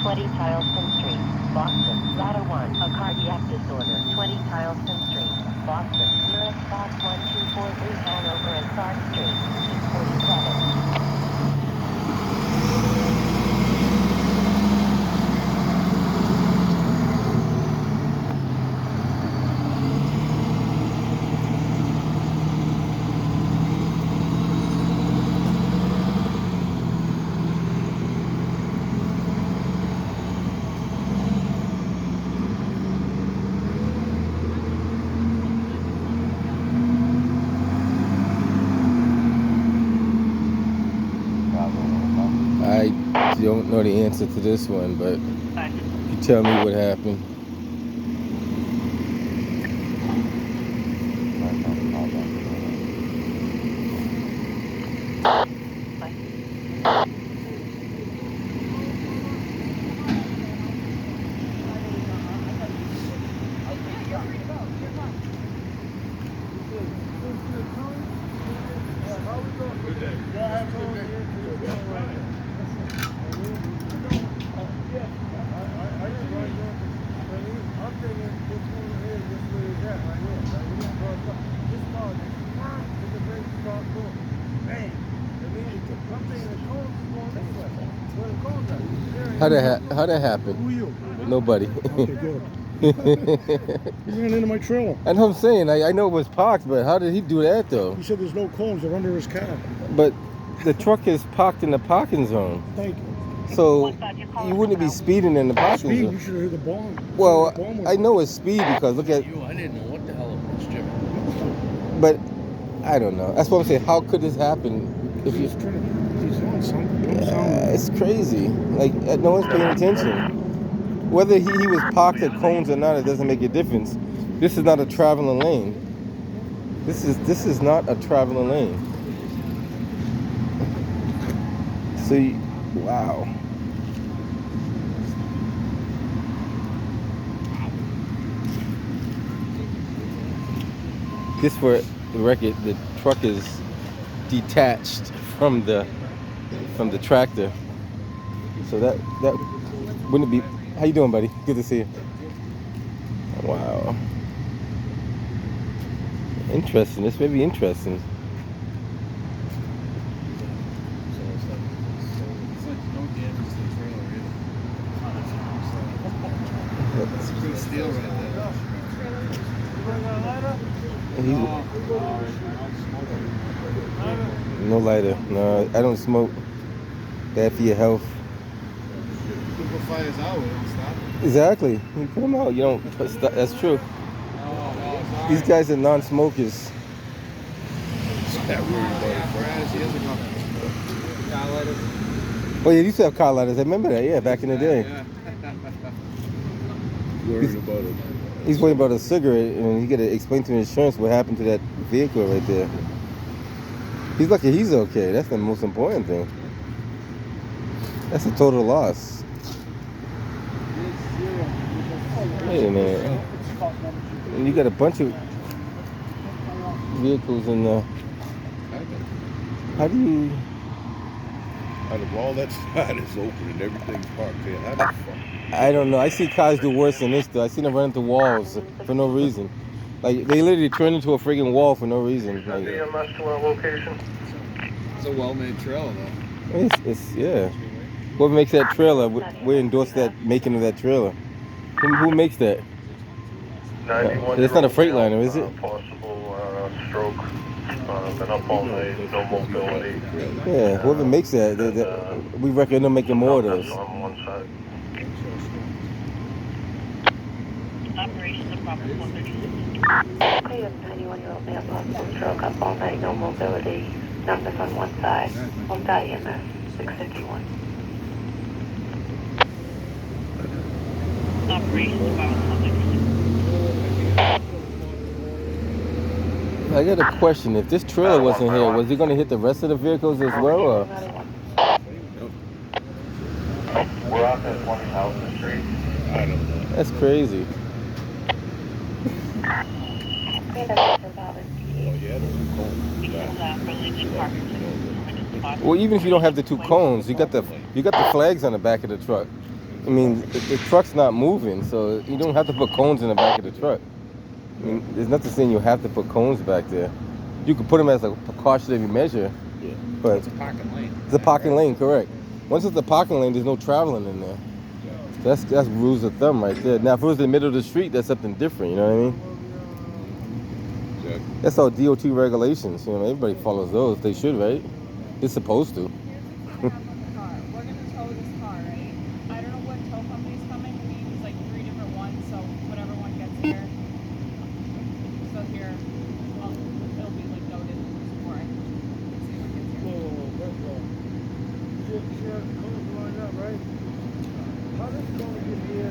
20 Tyleston Street, Boston. Ladder 1, a cardiac disorder. 20 Tyleston Street, Boston. Nearest stop 1243 Hanover and Clark Street, 647. I don't know the answer to this one, but you tell me what happened. How that happen? Who are you? Nobody. Okay, good. You ran into my trailer. I know what I'm saying. I know it was parked, but how did he do that though? He said there's no cones. They're under his car. But the truck is parked in the parking zone. Thank you. So you wouldn't be speeding in the parking Speed, zone. you should have hit the bomb. Well, I know it's speed because look at. I didn't know what the hell it was, Jimmy. But I don't know. That's what I'm saying. How could this happen? If you, He's on something. it's crazy. Like no one's paying attention. Whether he was parked at cones or not, it doesn't make a difference. This is not a traveling lane. This is not a traveling lane. See, wow. Just for the record, the truck is detached from the tractor. So that wouldn't be. How you doing, buddy? Good to see you. Wow. Interesting. This may be interesting. It's like no damage to the trailer either. It's pretty steel right there. No lighter. No, I don't smoke. Bad for your health. People fires out, we don't stop it. Exactly. You put them out. You don't. That's true. These guys are non-smokers. Oh yeah, you used to have car lighters. I remember that. Yeah, back in the day. He's worried about a cigarette, and he got to explain to insurance what happened to that vehicle right there. He's lucky he's okay. That's the most important thing. That's a total loss. Wait a minute. And you got a bunch of vehicles in the. How do you? Out of all that side is open and everything's parked there. How the fuck? I don't know. I see cars do worse than this though. I see them run into walls for no reason. Like they literally turn into a friggin' wall for no reason. Like, EMS to our location. It's a well-made trailer though. it's yeah. Whoever makes that trailer, we endorse that making of that trailer. Who makes that? 91 It's not a Freightliner, is it? Possible stroke. Been up all night, no mobility. Yeah, whoever makes that, we recommend them making more of those. On one side. Operations of property 136. Okay, a 91-year-old male possible stroke up all night, no mobility. Numbers on one side. On EMS 651. Operations of property 136. I got a question. If this trailer wasn't here, was he going to hit the rest of the vehicles as well? Or? We're out at 20,000 Street. I don't know. That's crazy. Well, even if you don't have the two cones, you got the flags on the back of the truck. I mean, the truck's not moving, so you don't have to put cones in the back of the truck. I mean, there's nothing saying you have to put cones back there. You can put them as a precautionary measure, Yeah. but It's a parking lane. it's a parking lane, correct. Once it's a parking lane, there's no traveling in there. That's rules of thumb right there. Now, if it was in the middle of the street, that's something different, you know what I mean? Exactly. That's all DOT regulations, you know, everybody follows those. They should, right? They're supposed to. We're gonna tow this car, right? I don't know what tow company's coming. We use like 3 different ones, so whatever one gets here. So here, it'll be like noted before I see what gets here. You see how the cars line up, right? How does it going to get here?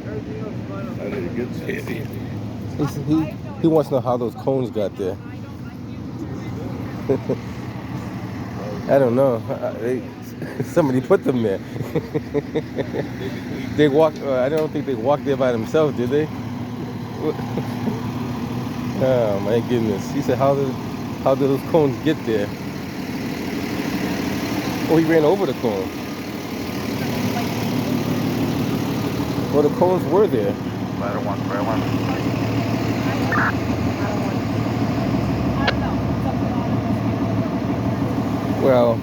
Everything else is lined up. How did it get here? He wants to know how those cones got there. I don't know. Somebody put them there. They walk. I don't think they walked there by themselves, did they? Oh my goodness! He said, "How did those cones get there?" Oh, he ran over the cone. Well, the cones were there. Ladder 1, square 1. Well,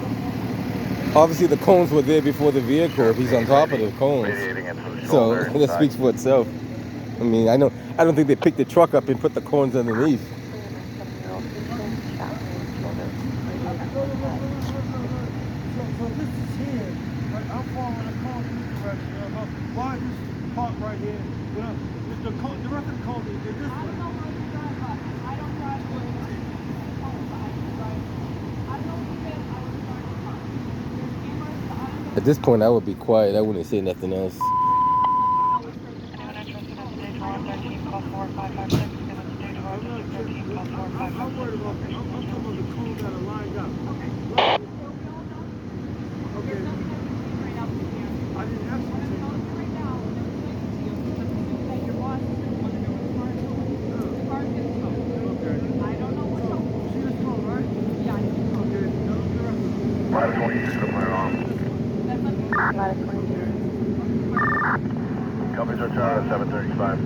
obviously the cones were there before the vehicle. If he's on top of the cones, Radiating into the so shoulder that inside. speaks for itself. I mean, I don't think they picked the truck up and put the cones underneath. So this is here. Like, I'm following the car in this direction. Why is this parked right here? The rest of the car is this way. At this point, I would be quiet. I wouldn't say nothing else. I'm worried about I'm talking about the cones that are lined up. Okay. I didn't have to say see this cone, right? Okay. Ladder 26, clear on. Company took out at 735.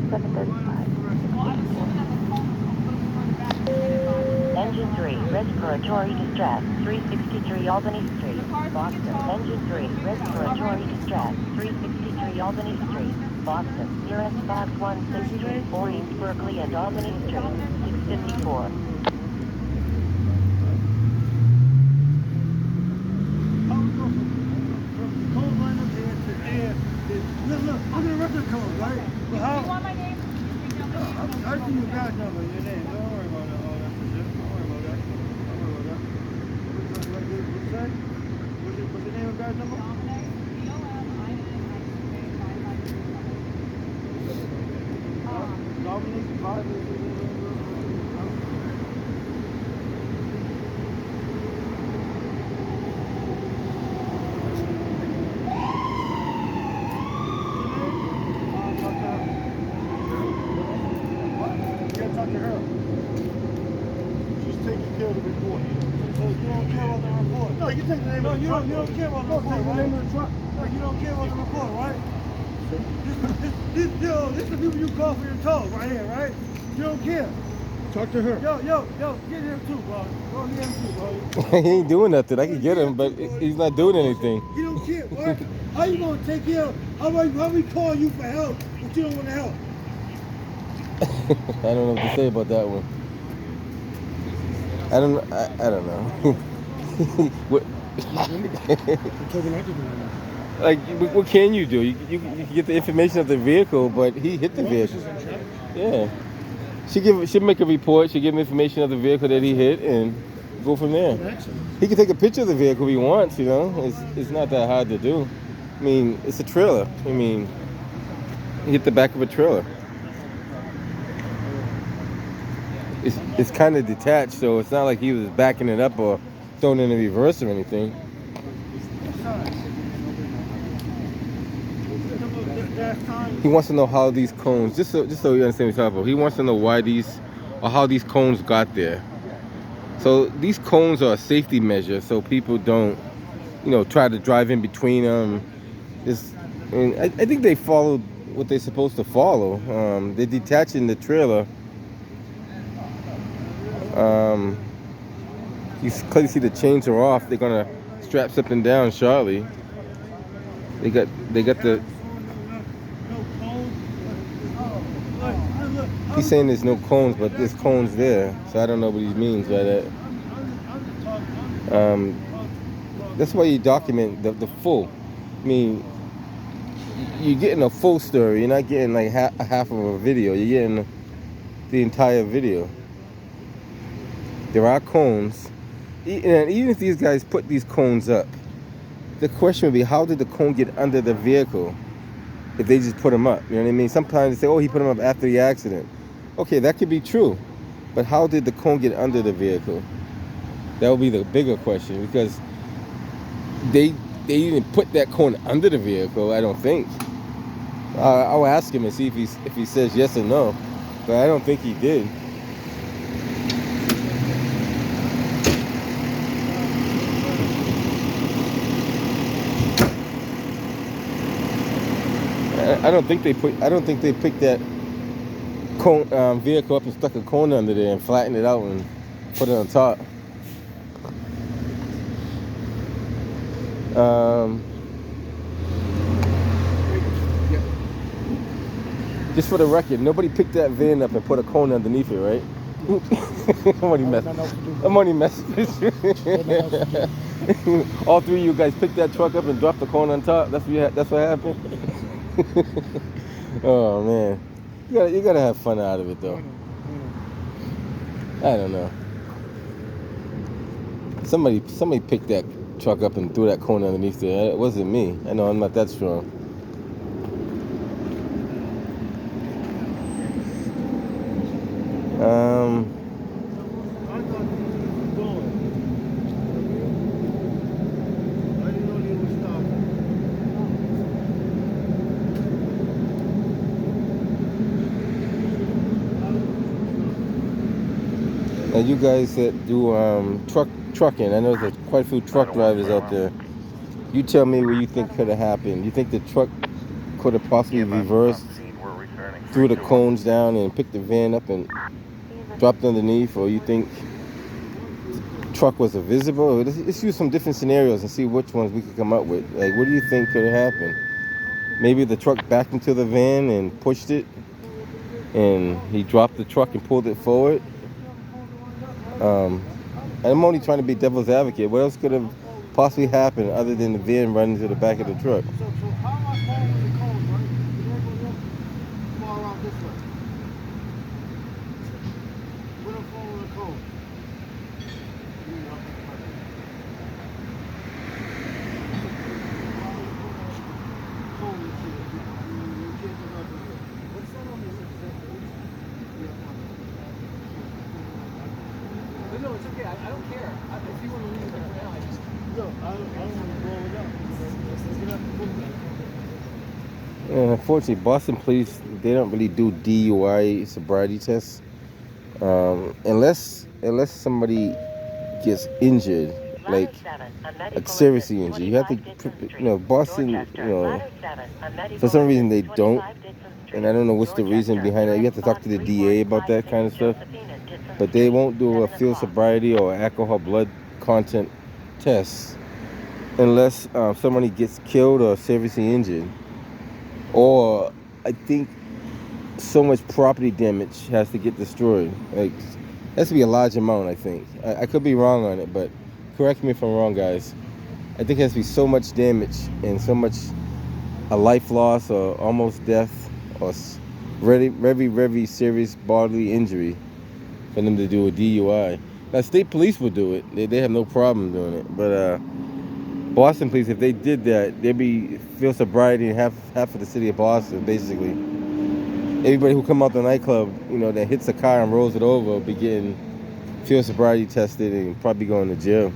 735. Engine 3, respiratory distress, 363 Albany Street, Boston. Engine 3, respiratory distress, 363 Albany Street, Boston. Nearest box 16 Street, 4 East Berkeley and Albany Street, 654. How we go from the cone line up here to there? Look at the rest of the cone, right? But how? You want my name? I see your guy's number, your name. Don't worry about that. All that shit. Don't worry about that. What's it say? What's the name of the guy's number? Dominic, talk to her. She's taking care of the report. So you don't care about the report? No, you can take the name of the truck. You don't care about the report, right? The name of the truck. No, you don't care about the report, right? This the people you call for your tow right here, right? You don't care. Talk to her. Yo, get him too, bro. Go get him too, bro. He ain't doing nothing. I can get him, but he's not doing anything. You don't care, what? How you gonna take care of? How we call you for help, but you don't want to help? I don't know what to say about that one. I don't know. What, like, what can you do? You can get the information of the vehicle, but he hit the vehicle. Yeah. She'll make a report. She'll give him information of the vehicle that he hit and go from there. He can take a picture of the vehicle if he wants, you know. It's not that hard to do. I mean, it's a trailer. I mean, he hit the back of a trailer. It's kind of detached, so it's not like he was backing it up or throwing it in reverse or anything. He wants to know how these cones, just so you understand what he's talking about, he wants to know how these cones got there. So these cones are a safety measure, so people don't, try to drive in between them. It's, and I think they followed what they're supposed to follow. They're detaching the trailer. You clearly see the chains are off. They're gonna strap something down shortly. They got the. He's saying there's no cones, but there's cones there. So I don't know what he means by that. That's why you document the full. I mean, you're getting a full story. You're not getting like half of a video. You're getting the entire video. There are cones. And even if these guys put these cones up, the question would be, how did the cone get under the vehicle if they just put them up? You know what I mean? Sometimes they say, oh, he put them up after the accident. Okay, that could be true. But how did the cone get under the vehicle? That would be the bigger question, because they didn't put that cone under the vehicle, I don't think. I'll ask him and see if he says yes or no, but I don't think he did. I don't think they picked that cone, vehicle up and stuck a cone under there and flattened it out and put it on top. Just for the record, nobody picked that van up and put a cone underneath it, right? I'm only messing with you. All three of you guys picked that truck up and dropped the cone on top. That's what happened. Oh man, you gotta have fun out of it though. I don't know. Somebody picked that truck up and threw that cone underneath there. It wasn't me. I know I'm not that strong. Now you guys that do trucking, I know there's quite a few truck drivers out there. You tell me what you think could have happened. You think the truck could have possibly reversed, threw the cones down and picked the van up and dropped underneath, or you think the truck was invisible? Let's use some different scenarios and see which ones we could come up with. Like, what do you think could have happened? Maybe the truck backed into the van and pushed it, and he dropped the truck and pulled it forward. I'm only trying to be devil's advocate. What else could have possibly happened other than the van running to the back of the truck? So how am I following the cone, right? Come all around this way. We're not following the cone. No, it's okay. I don't care. If you want to leave it for now, I just... No, I don't want to blow it up. Let's get up and put that. And unfortunately, Boston police, they don't really do DUI sobriety tests. Unless somebody gets injured, like seriously injured. You have to, Boston, for some reason they don't. And I don't know what's the reason behind that. You have to talk to the DA about that kind of stuff. But they won't do a field sobriety or alcohol blood content test unless somebody gets killed or seriously injured. Or I think so much property damage has to get destroyed. Like, it has to be a large amount, I think. I could be wrong on it, but correct me if I'm wrong, guys. I think it has to be so much damage and so much a life loss or almost death or very, very, very serious bodily injury for them to do a DUI. Now, state police would do it. They have no problem doing it. But Boston police, if they did that, they'd be field sobriety in half of the city of Boston, basically. Everybody who come out the nightclub, that hits a car and rolls it over will be getting field sobriety tested and probably going to jail.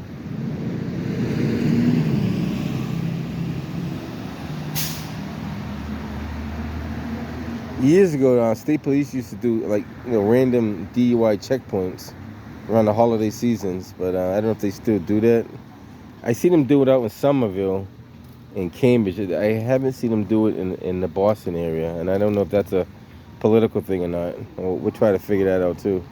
Years ago, state police used to do random DUI checkpoints around the holiday seasons, but I don't know if they still do that. I see them do it out in Somerville, in Cambridge. I haven't seen them do it in the Boston area, and I don't know if that's a political thing or not. We'll try to figure that out too.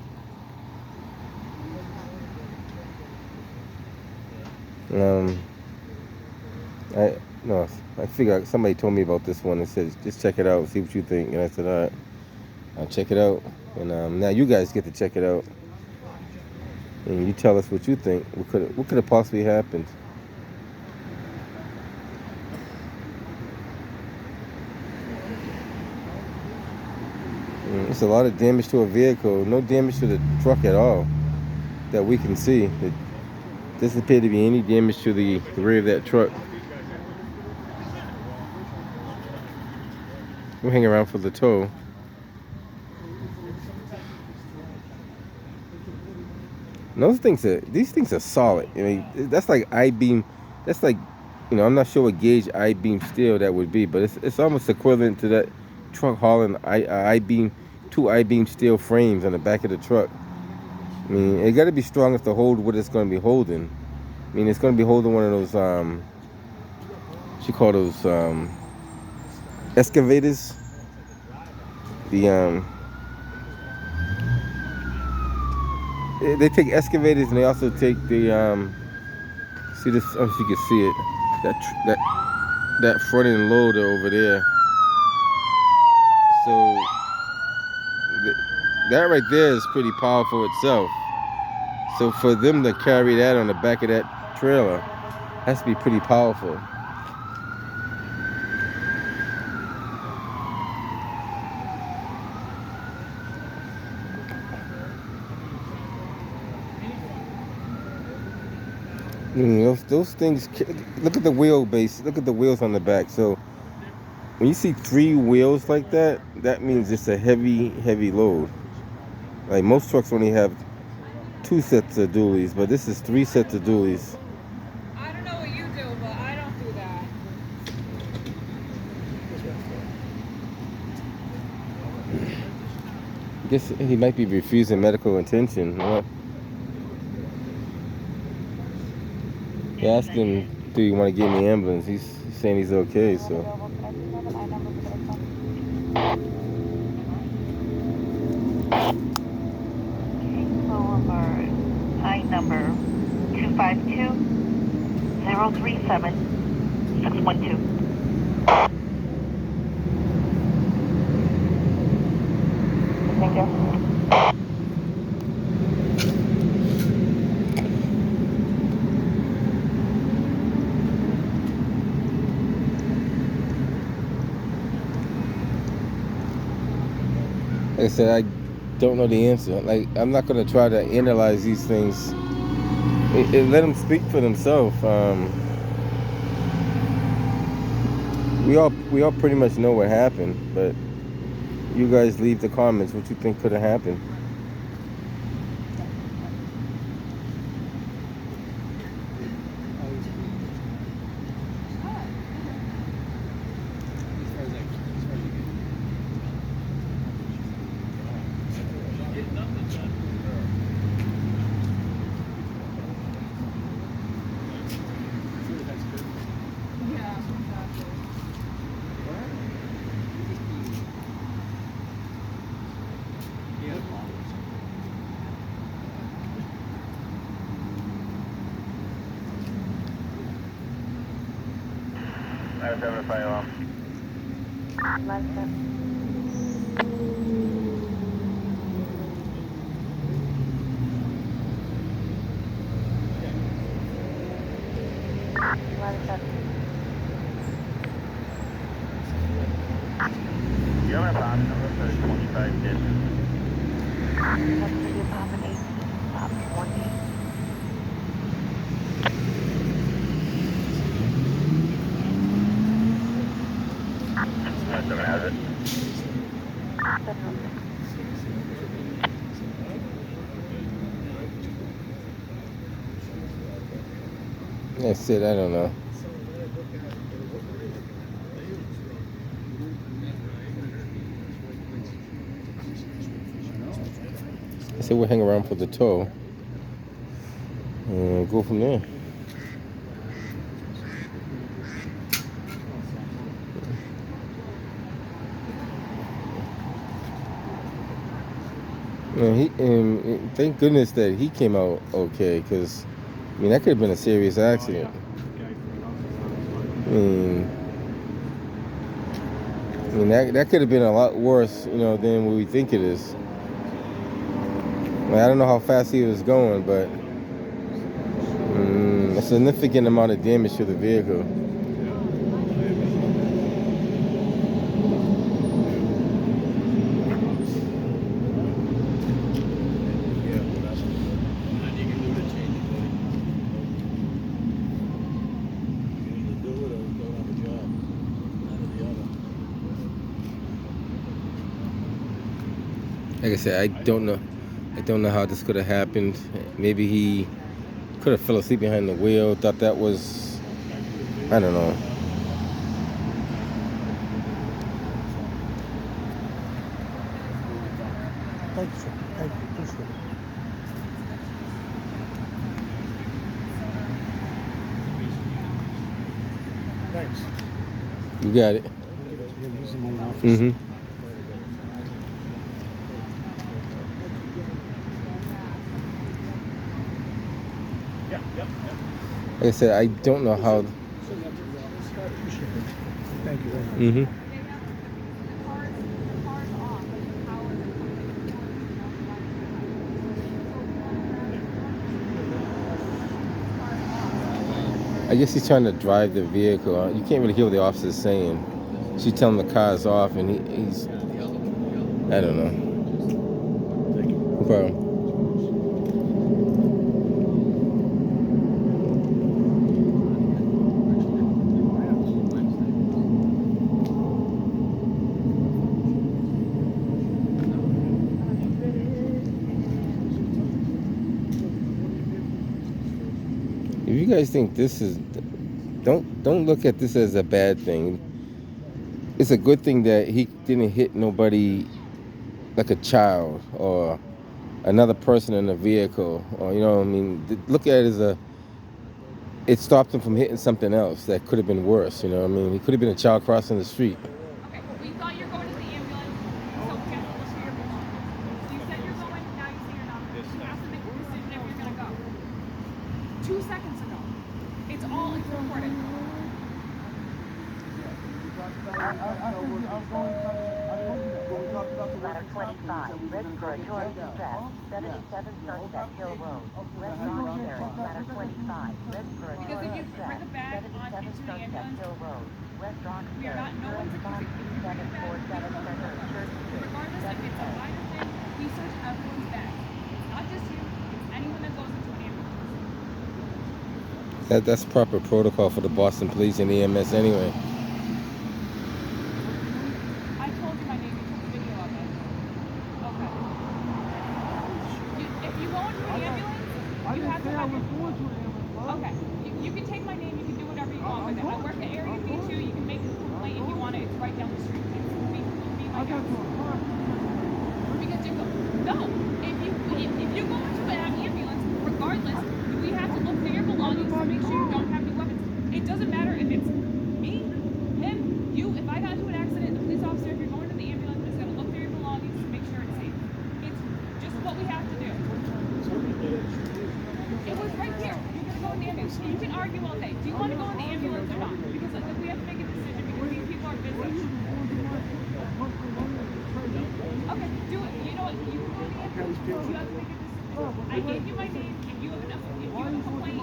I no, I figure somebody told me about this one and said just check it out, see what you think, and I said all right, I'll check it out, and now you guys get to check it out, and you tell us what you think. What could have possibly happened? It's a lot of damage to a vehicle, no damage to the truck at all that we can see. It doesn't appear to be any damage to the rear of that truck. We'll hang around for the tow. And these things are solid. I mean, that's like I-beam. That's like, I'm not sure what gauge I-beam steel that would be, but it's almost equivalent to that truck hauling I-beam, 2 I-beam steel frames on the back of the truck. I mean, it got to be strong enough to hold what it's going to be holding. I mean, it's going to be holding one of those, what you call those, excavators. They take excavators and they also take the, see this, I don't know if you can see it, that front end loader over there. So, that right there is pretty powerful itself. So for them to carry that on the back of that trailer has to be pretty powerful. Those things, look at the wheelbase, look at the wheels on the back. So when you see 3 wheels like that, that means it's a heavy load. Like most trucks only have 2 sets of dualies, but this is 3 sets of dualies. I don't know what you do, but I don't do that. I guess he might be refusing medical attention. You asked him, do you want to get in the ambulance? He's saying he's okay, so. Boulevard, line number 252-037-612. Thank you. Like I said, I don't know the answer. Like, I'm not going to try to analyze these things. Let them speak for themselves. We all pretty much know what happened, but you guys leave the comments what you think could have happened. You have a box number for 25 digits. That's the apartment 8, 20. Someone has it. That's it, I don't know. I said we'll hang around for the tow and go from there. And thank goodness that he came out okay, because I mean that could have been a serious accident. I mean that could have been a lot worse, than what we think it is. I don't know how fast he was going, but a significant amount of damage to the vehicle. Like I said, I don't know how this could have happened. Maybe he could have fell asleep behind the wheel, thought that was, I don't know. Thank you, sir. Thank you. Appreciate it. Thanks. You got it. Give it to him. He's in my office. Mm-hmm. Like I said, I don't know how. Thank you very much. Mm-hmm. I guess he's trying to drive the vehicle. You can't really hear what the officer's saying. She's telling the car's off, and he's. I don't know. No problem. If you guys think this is, don't look at this as a bad thing. It's a good thing that he didn't hit nobody, like a child or another person in the vehicle, or I mean. Look at it as it stopped him from hitting something else that could have been worse. I mean, he could have been a child crossing the street. Okay, we thought you're going to the ambulance, so we have to look for your belongings. You said you're going, now you say you're not. You have to make a decision if you're going to go. 2 seconds ago. It's recorded. Ladder 25, Red for a tourist distress, 77 Sunset Hill Road, Red Rock Terrace, Ladder 25, Red for a tourist distress, 77 Sunset Hill Road, Red Rock Terrace, Red Spot 3747 Center Church Street, Regardless if it's a minor thing, we search everyone's bag. It's not just you, it's anyone that goes into an ambulance. That's proper protocol for the Boston Police and EMS anyway. I told you my name, you took a video of it. Okay. If you go into an ambulance, you have to have your... Okay. You can take my name, you can do whatever you want with it. I work at Area B2, you can make a complaint if you want it. It's right down the street. Be my guest. Because you go... No. If you go into an ambulance, regardless, we have to look for your belongings to make sure you don't have any weapons. It doesn't matter if it's me, him, you. If I got into an accident, the police officer, if you're going to the ambulance, is going to look through your belongings to make sure it's safe. It's just what we have to do. It was right here. You're going to go in the ambulance. You can argue all day. Do you want to go in the ambulance or not? Because we have to make a decision because these people are busy. Okay, do it. You know what? You can go in the ambulance. You have to make a decision. I gave you my name. If you have enough, if you have a complaint,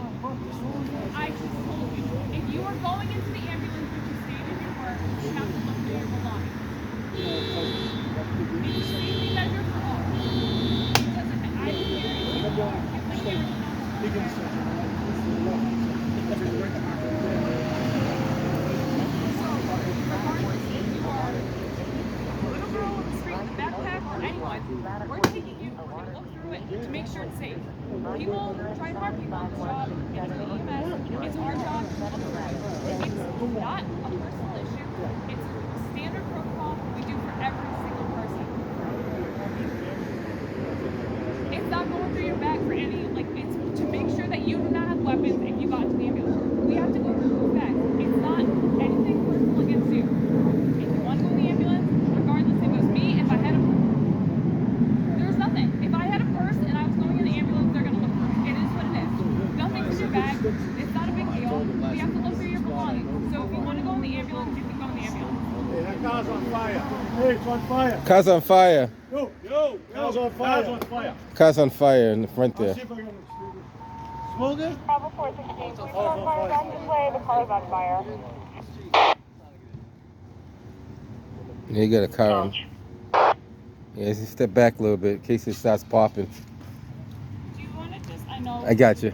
I just told you. If you are going into the ambulance, which you stated you were, you have to look through your belongings. It's a safety measure for all. It doesn't matter. I can guarantee you. If the hearing we're taking you, we're going to look through it to make sure it's safe. People try to harm people on this job, and it's EMS, it's our job to look through it. car's on fire. Hey, it's on fire. Car's on fire. Yo, car's on fire. Car's on fire. Car's on fire in the front I'll there. see if I can smoke it. Bravo 416, please Oh, on fire back this way. The car's on fire. Yeah, you got a car on. Yeah, just step back a little bit in case it starts popping. Do you want to just, I know. I got you.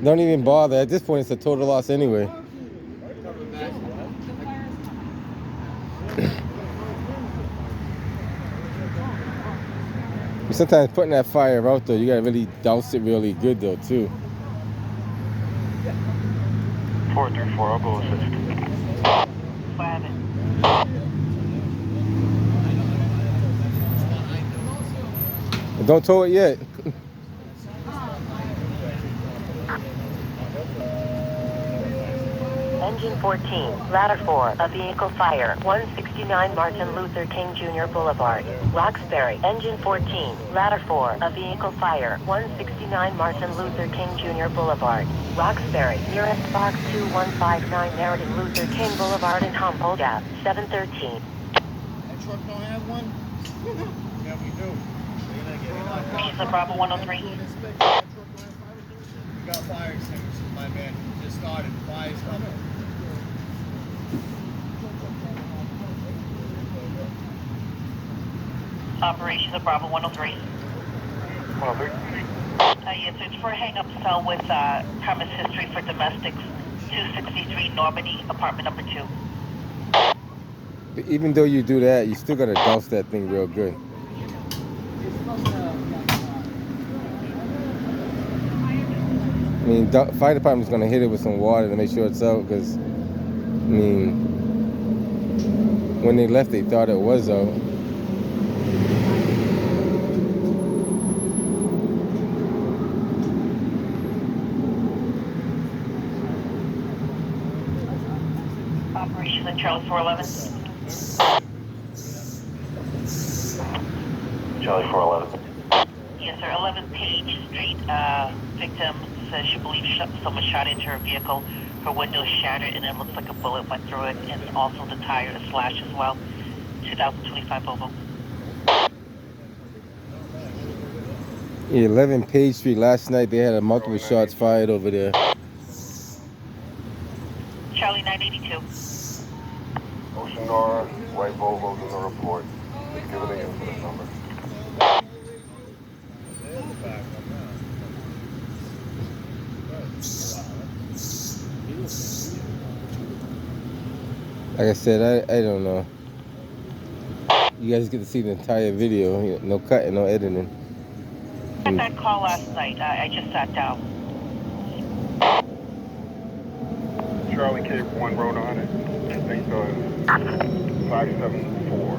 Don't even bother. At this point, it's a total loss anyway. Sometimes putting that fire out though, you gotta really douse it really good though too. 434, I'll go assist. Don't tow it yet. Engine 14, ladder 4, a vehicle fire, 169 Martin Luther King Jr. Boulevard, Roxbury. Engine 14, ladder 4, a vehicle fire, 169 Martin Luther King Jr. Boulevard, Roxbury. Nearest box 2159 Martin Luther King Boulevard in Humboldt Ave, 713. That truck don't have one? Yeah, we do. Pizza Bravo 103. We got fire extinguishers, my man. Just started. Fire's coming. Operation of Bravo 103. 103. Yes, it's for a hang-up cell with premise history for domestics, 263 Normandy, apartment number 2. But even though you do that, you still gotta douse that thing real good. I mean, fire department's gonna hit it with some water to make sure it's out, because, I mean, when they left, they thought it was out. Operation at Charlie 411. Charlie 411. Yes, sir. 11 Page Street. Victim says she believes someone shot into her vehicle. Her window shattered, and it looks like a bullet went through it, and also the tire is slashed as well. 2025 Volvo. 11 Page Street. Last night they had multiple shots fired over there. Charlie 982. Ocean Nora, white Volvo's in the report. Just give it an incident number. Like I said, I don't know. You guys get to see the entire video. No cutting, no editing. I got that call last night. I just sat down. Charlie Cape 1 Road on it. I think 574.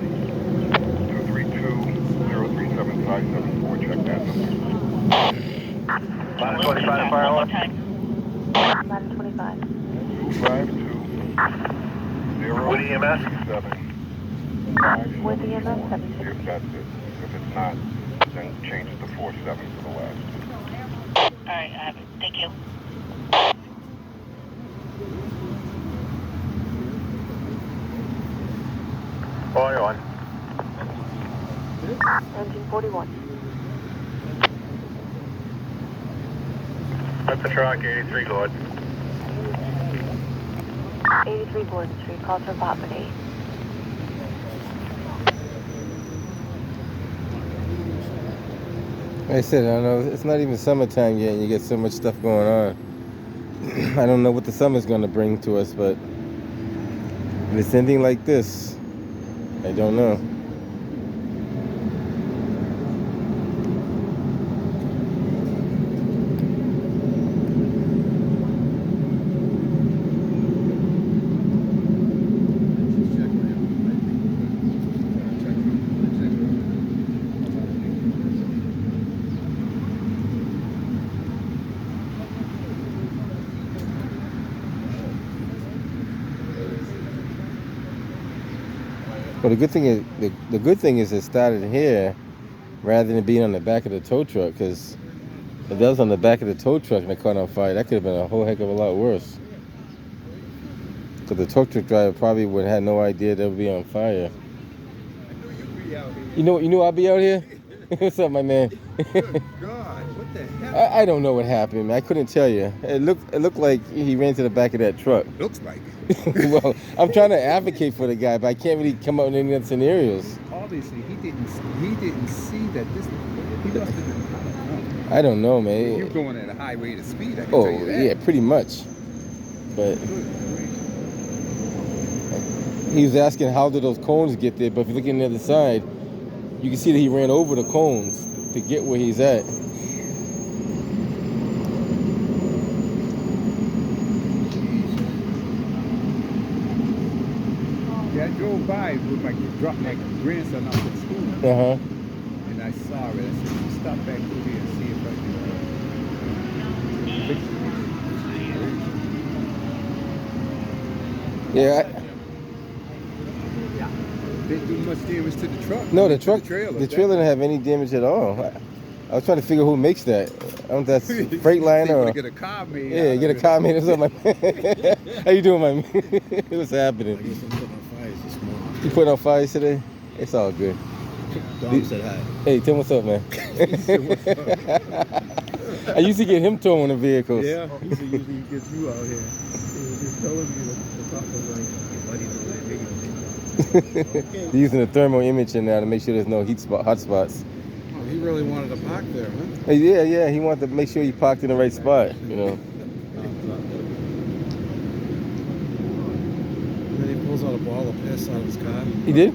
232-037-574. Check that number. Minus 25 fire alarm. Minus 25. 252. With EMS? 7. With EMS, 76. See if that's it. If it's not, then change it to 47 for the last. All right, I have it. Thank you. Oh, you're on. Engine 41. That's the truck, 83 Gord. 83 Gordon Street, call to apartment 8. Like I said, I don't know. It's not even summertime yet, and you get so much stuff going on. I don't know what the summer's gonna bring to us, but if it's anything like this, I don't know. Well, the good thing is it started here rather than being on the back of the tow truck. Because if that was on the back of the tow truck and it caught on fire, that could have been a whole heck of a lot worse. So the tow truck driver probably would have no idea they would be on fire. I knew you'd be out here. You know I'll be out here? What's up, my man? Good God, what the hell? I don't know what happened, man. I couldn't tell you. It looked like he ran to the back of that truck. Looks like it. Well, I'm trying to advocate for the guy, but I can't really come up with any other scenarios. Obviously, he didn't see that this. He must have been. I don't know, man. You're going at a high rate of speed. I can Oh, tell you that. yeah, pretty much. But Good grief. he was asking how did those cones get there, but if you look at the other side, you can see that he ran over the cones to get where he's at. Yeah, I drove by with dropped my grandson off at school, Uh-huh. and I saw it. I said, "Stop back through here and see if I can fix it." Yeah, Didn't do much damage to the truck. no, the To truck, trailer. the trailer didn't have any damage at all. I was trying to figure who makes that. I don't know if that's Freightliner or... Get a car made. Yeah, out get a of it. car made or something. How you doing, my man? What's happening? guess I'm putting on fires this morning. You putting on fires today? It's all good. Dom said hi. Hey, tell me what's up, man. I used to get him towing the vehicles. Yeah, he said usually he gets you out here. He was just telling me the top was like, buddy, don't let me They're using the thermal imaging now to make sure there's no hot spots. Oh, he really wanted to park there, huh? Hey, yeah, he wanted to make sure he parked in the right spot, you know. And then he pulls out a ball of piss out of his car. He did?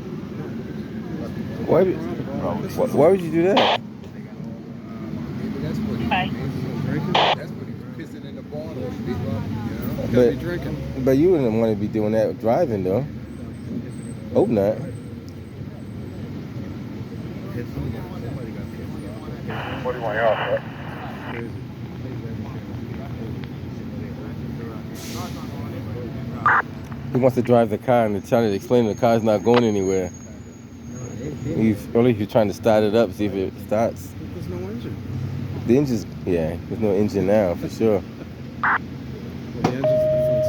Why would you do that? Maybe that's what he Bye. Drinking? That's what he was pissing in the bottle. You know? Gotta be drinking. But you wouldn't want to be doing that driving, though. Hope not. What do you want out, sir? He wants to drive the car and they're trying to explain the car's not going anywhere. Earlier he was trying to start it up, see if it starts. There's no engine. The engine's, yeah, there's no engine now, for sure. Well, the engine's in the front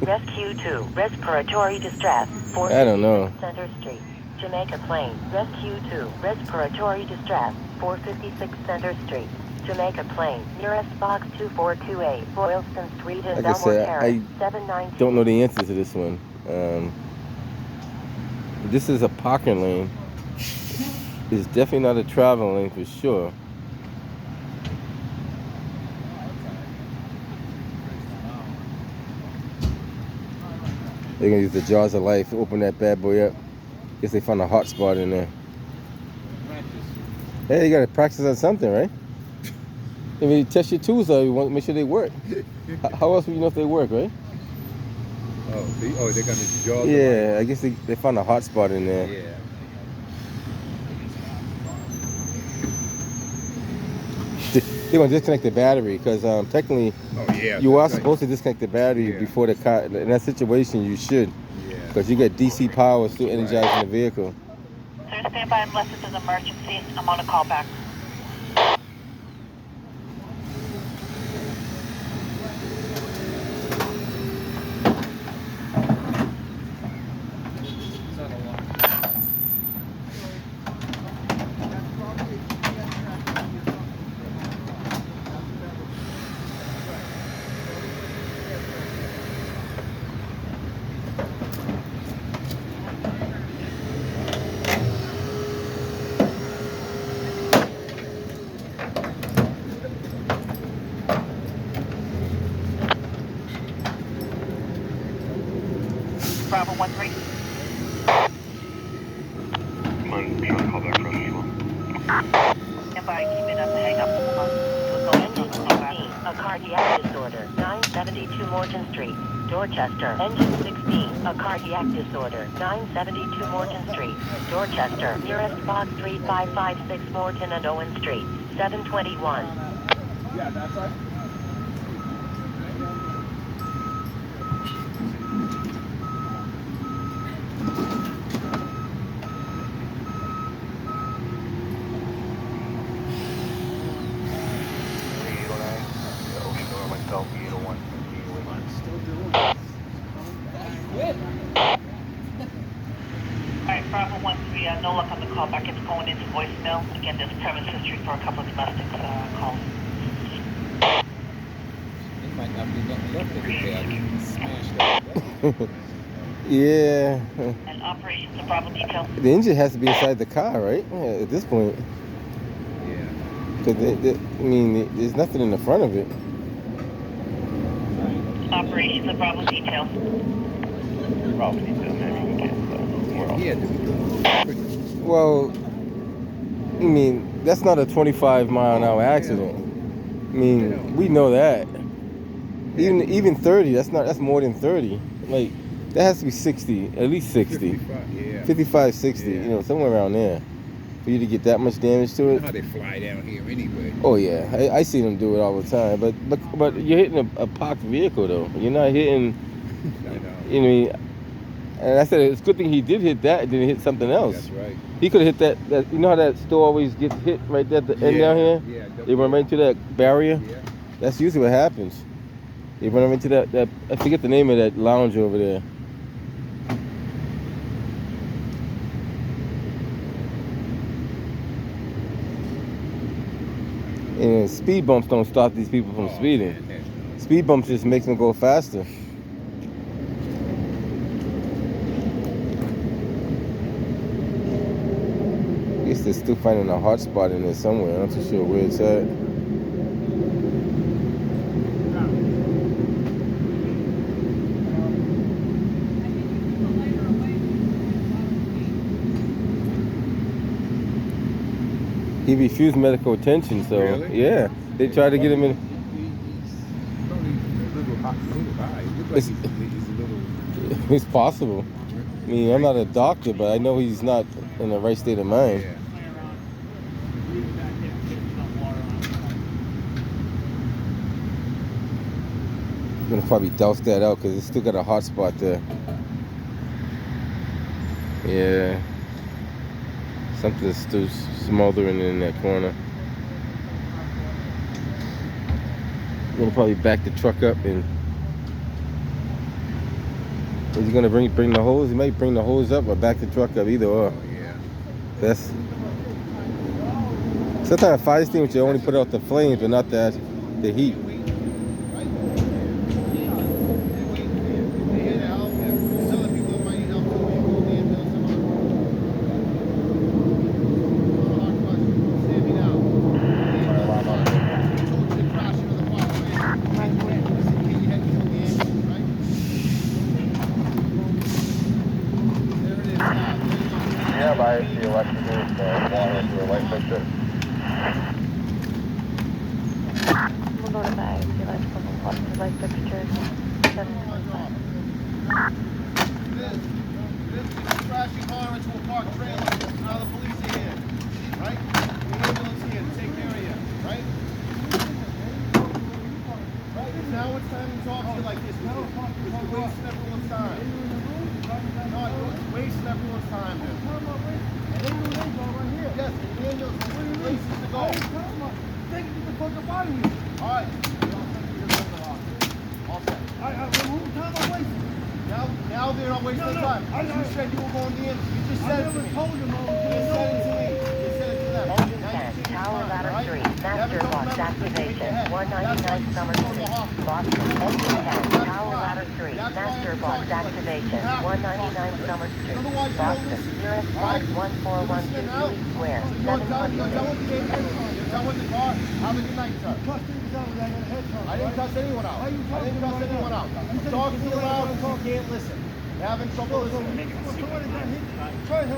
seat. Rescue 2, respiratory distress, I don't know. 456 Center Street, Jamaica Plain. Rescue 2, respiratory distress, 456 Center Street, Jamaica Plain. Nearest box 2428, Boylston Street in Like I Belmore said, Terrace, I 719. don't know the answer to this one. This is a parking lane. It's definitely not a travel lane for sure. They're gonna use the jaws of life, open that bad boy up. Guess they found a hot spot in there. Hey, you gotta practice on something, right? I mean, you test your tools out, you want to make sure they work. How else would you know if they work, right? They're gonna jaws. Yeah, I guess they found a hot spot in there. Yeah. They're gonna disconnect the battery because technically Oh yeah. you are that's right. supposed to disconnect the battery Yeah. before the car. In that situation, you should, Yeah. because you get DC power still energizing the vehicle. Sir, stand by unless it's an emergency. I'm on a call back. Bravo 13. Come on, be on call back for us. Stand by, keep it up, hang up. Engine 16, a cardiac disorder, 972 Morton Street, Dorchester. Engine 16, a cardiac disorder, 972 Morton Street, Dorchester. Nearest box 3556 Morton and Owen Street, 721. Yeah, that's right. Myself, 801. Still doing it. Bravo 13, no luck on the call back. It's going into voicemail. Again, there's premise history for a couple of domestic calls. It might not be nothing left of the bag. Smashed up. Yeah. And operations of Bravo detail. The engine has to be inside the car, right? Yeah, at this point. Yeah. Because, I mean, there's nothing in the front of it. Operations of Bravo detail. Bravo detail, maybe we can Yeah, Well, I mean, that's not a 25-mile-an-hour accident. I mean, we know that. Even 30, that's more than 30. Like, that has to be 60, at least 60. 55, 60, Yeah. you know, somewhere around there. For you to get that much damage to You it. know how they fly down here anyway. Oh yeah, I see them do it all the time. But you're hitting a parked vehicle though. You're not hitting. I know. You know, and I said it's a good thing he did hit that and didn't hit something else. That's right. He could have hit that. You know how that store always gets hit right there at the end down here. Yeah. They run right into that barrier. Yeah. That's usually what happens. They run right into that. I forget the name of that lounge over there. And speed bumps don't stop these people from speeding. Man, Speed bumps just makes them go faster. I guess they're still finding a hot spot in there somewhere. I'm not too sure where it's at. He refused medical attention, so Really? yeah, they tried to get him in. He's probably a little high. It looks like he's a little. It's possible. I mean, I'm not a doctor, but I know he's not in the right state of mind. Yeah. I'm gonna probably douse that out because it's still got a hot spot there. Yeah. Something's still smoldering in that corner. I'm gonna probably back the truck up and is he gonna bring the hose? He might bring the hose up or back the truck up, either or. Oh yeah. That's sometimes fire extinguisher only put out the flames but not the heat. Yeah, by the electric water to a light fixture. We'll notify the electrical water supply fixtures 725. Crashing car into a parked trailer. Now the police are here, right? The ambulance here to take care of you, right? Right? Now it's time to talk to you like this. You're wasting everyone's time. No, you're wasting everyone's time, dude. Yes, the ambulance is places to go. Take the fuck up out of here. All right. All set. Whose time I'm wasting? Now they're not wasting their time. You said you were going to the end. You just said it to me. You said it to me. You said it to them. Engine 10, Tower Ladder 3, Master Box activation, 199 Summer Street, Boston. Engine 10, Tower Ladder 3, Master Box activation, 199 Summer Street, Boston. Nearest flight 14123 Square, You're done with the 716. You're done with the car. Have a good night, sir. I didn't cuss anyone out. I didn't cuss anyone out. I'm talking to you loud and you can't listen. You're having trouble listening. Sir, you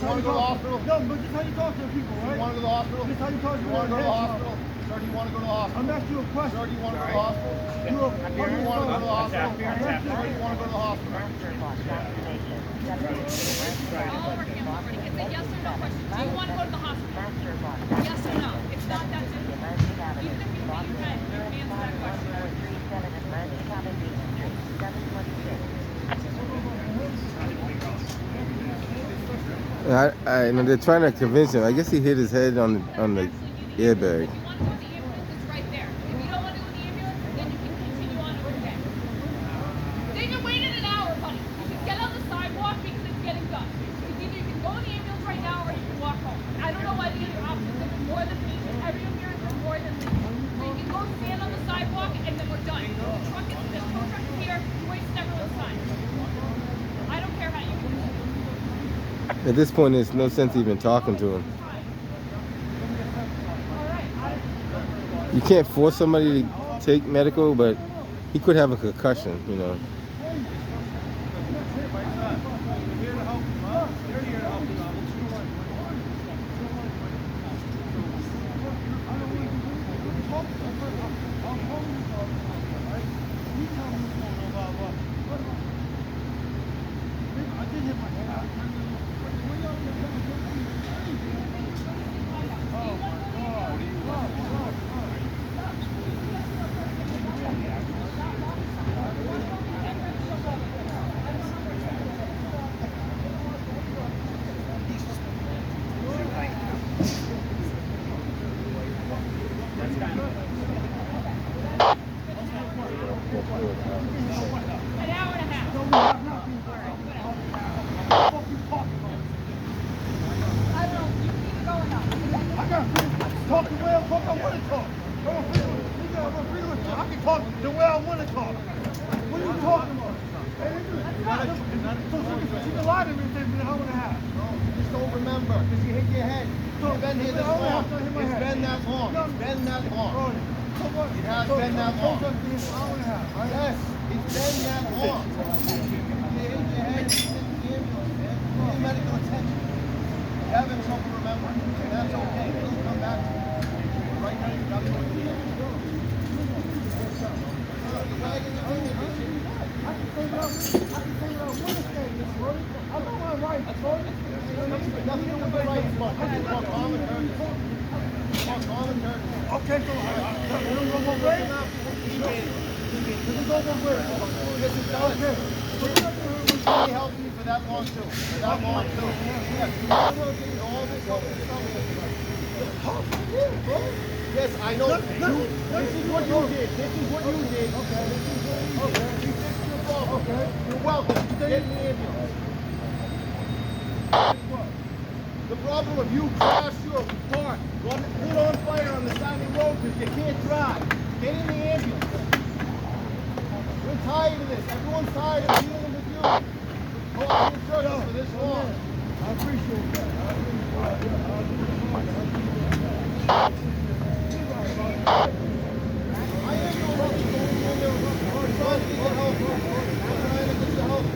want to go to the hospital? No, but this is how you talk to people, right? You want to go to the hospital? This is how you talk to You want to go to the people. hospital? Sir, do you want to go to the hospital? I'm asking you a question. Sir, do you want to go to the hospital? Sir, do you want to go to the hospital? Sir, do you want to go to the hospital? Master Box activation, 716. All over him already. It's a yes or no question. Do you want to go to the hospital? Master Box Yes or no? It's not that simple. Atlantic Avenue, Even if you think you can, you can answer that question. 1437 Atlantic Avenue Street, 716. I know they're trying to convince him. I guess he hit his head on the airbag. If you want to go to the ambulance, it's right there. If you don't want to go to the ambulance, then you can continue on with your day. They can wait an hour, buddy. You can get on the sidewalk because it's At this point, there's no sense even talking to him. You can't force somebody to take medical, but he could have a concussion, you know. Talk the way I want to talk. I can talk the way I want to talk. What are you talking about? So she can lie to me and say, "How and a half." Just don't remember, because you hit your head. You've been here this long. It's been that long. It's been that long. It has been that long. Yes, it's been that long. You hit your head, you hit the ambulance, man. You need medical attention. You're having trouble remembering, and that's okay. It'll come back to you. Right now, you've got to go to the ambulance. The wagon is in there. I can say what I want to say, Miss Rhoda. I know my rights, Rhoda. Nothing to do with the rights, but it's about common courtesy. It's about common courtesy. Okay, so let him go one way? Let him go one way. Yes, it does. They helped me for that long, too. For that long, too. Yes, you know all this help and stuff. Yes, I know. This is what you did. This is what you did. Okay. Okay. You fixed your problem. Okay. You're welcome. Stay in the ambulance. The problem of you crashed your car, lit on fire on the side of the road because you can't drive. Get in the ambulance. We're tired of this. Everyone's tired of dealing with you. Go out in circles for this long. I appreciate that. I am your help. I'm trying to get your help. I'm trying to get your help.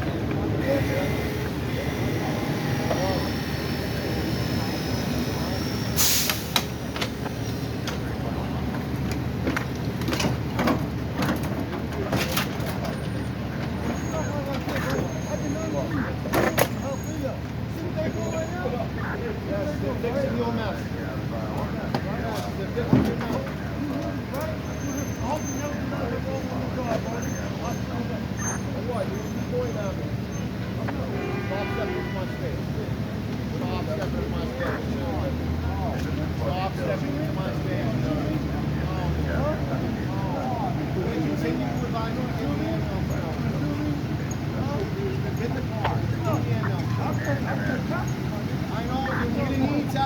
I know you're going to need to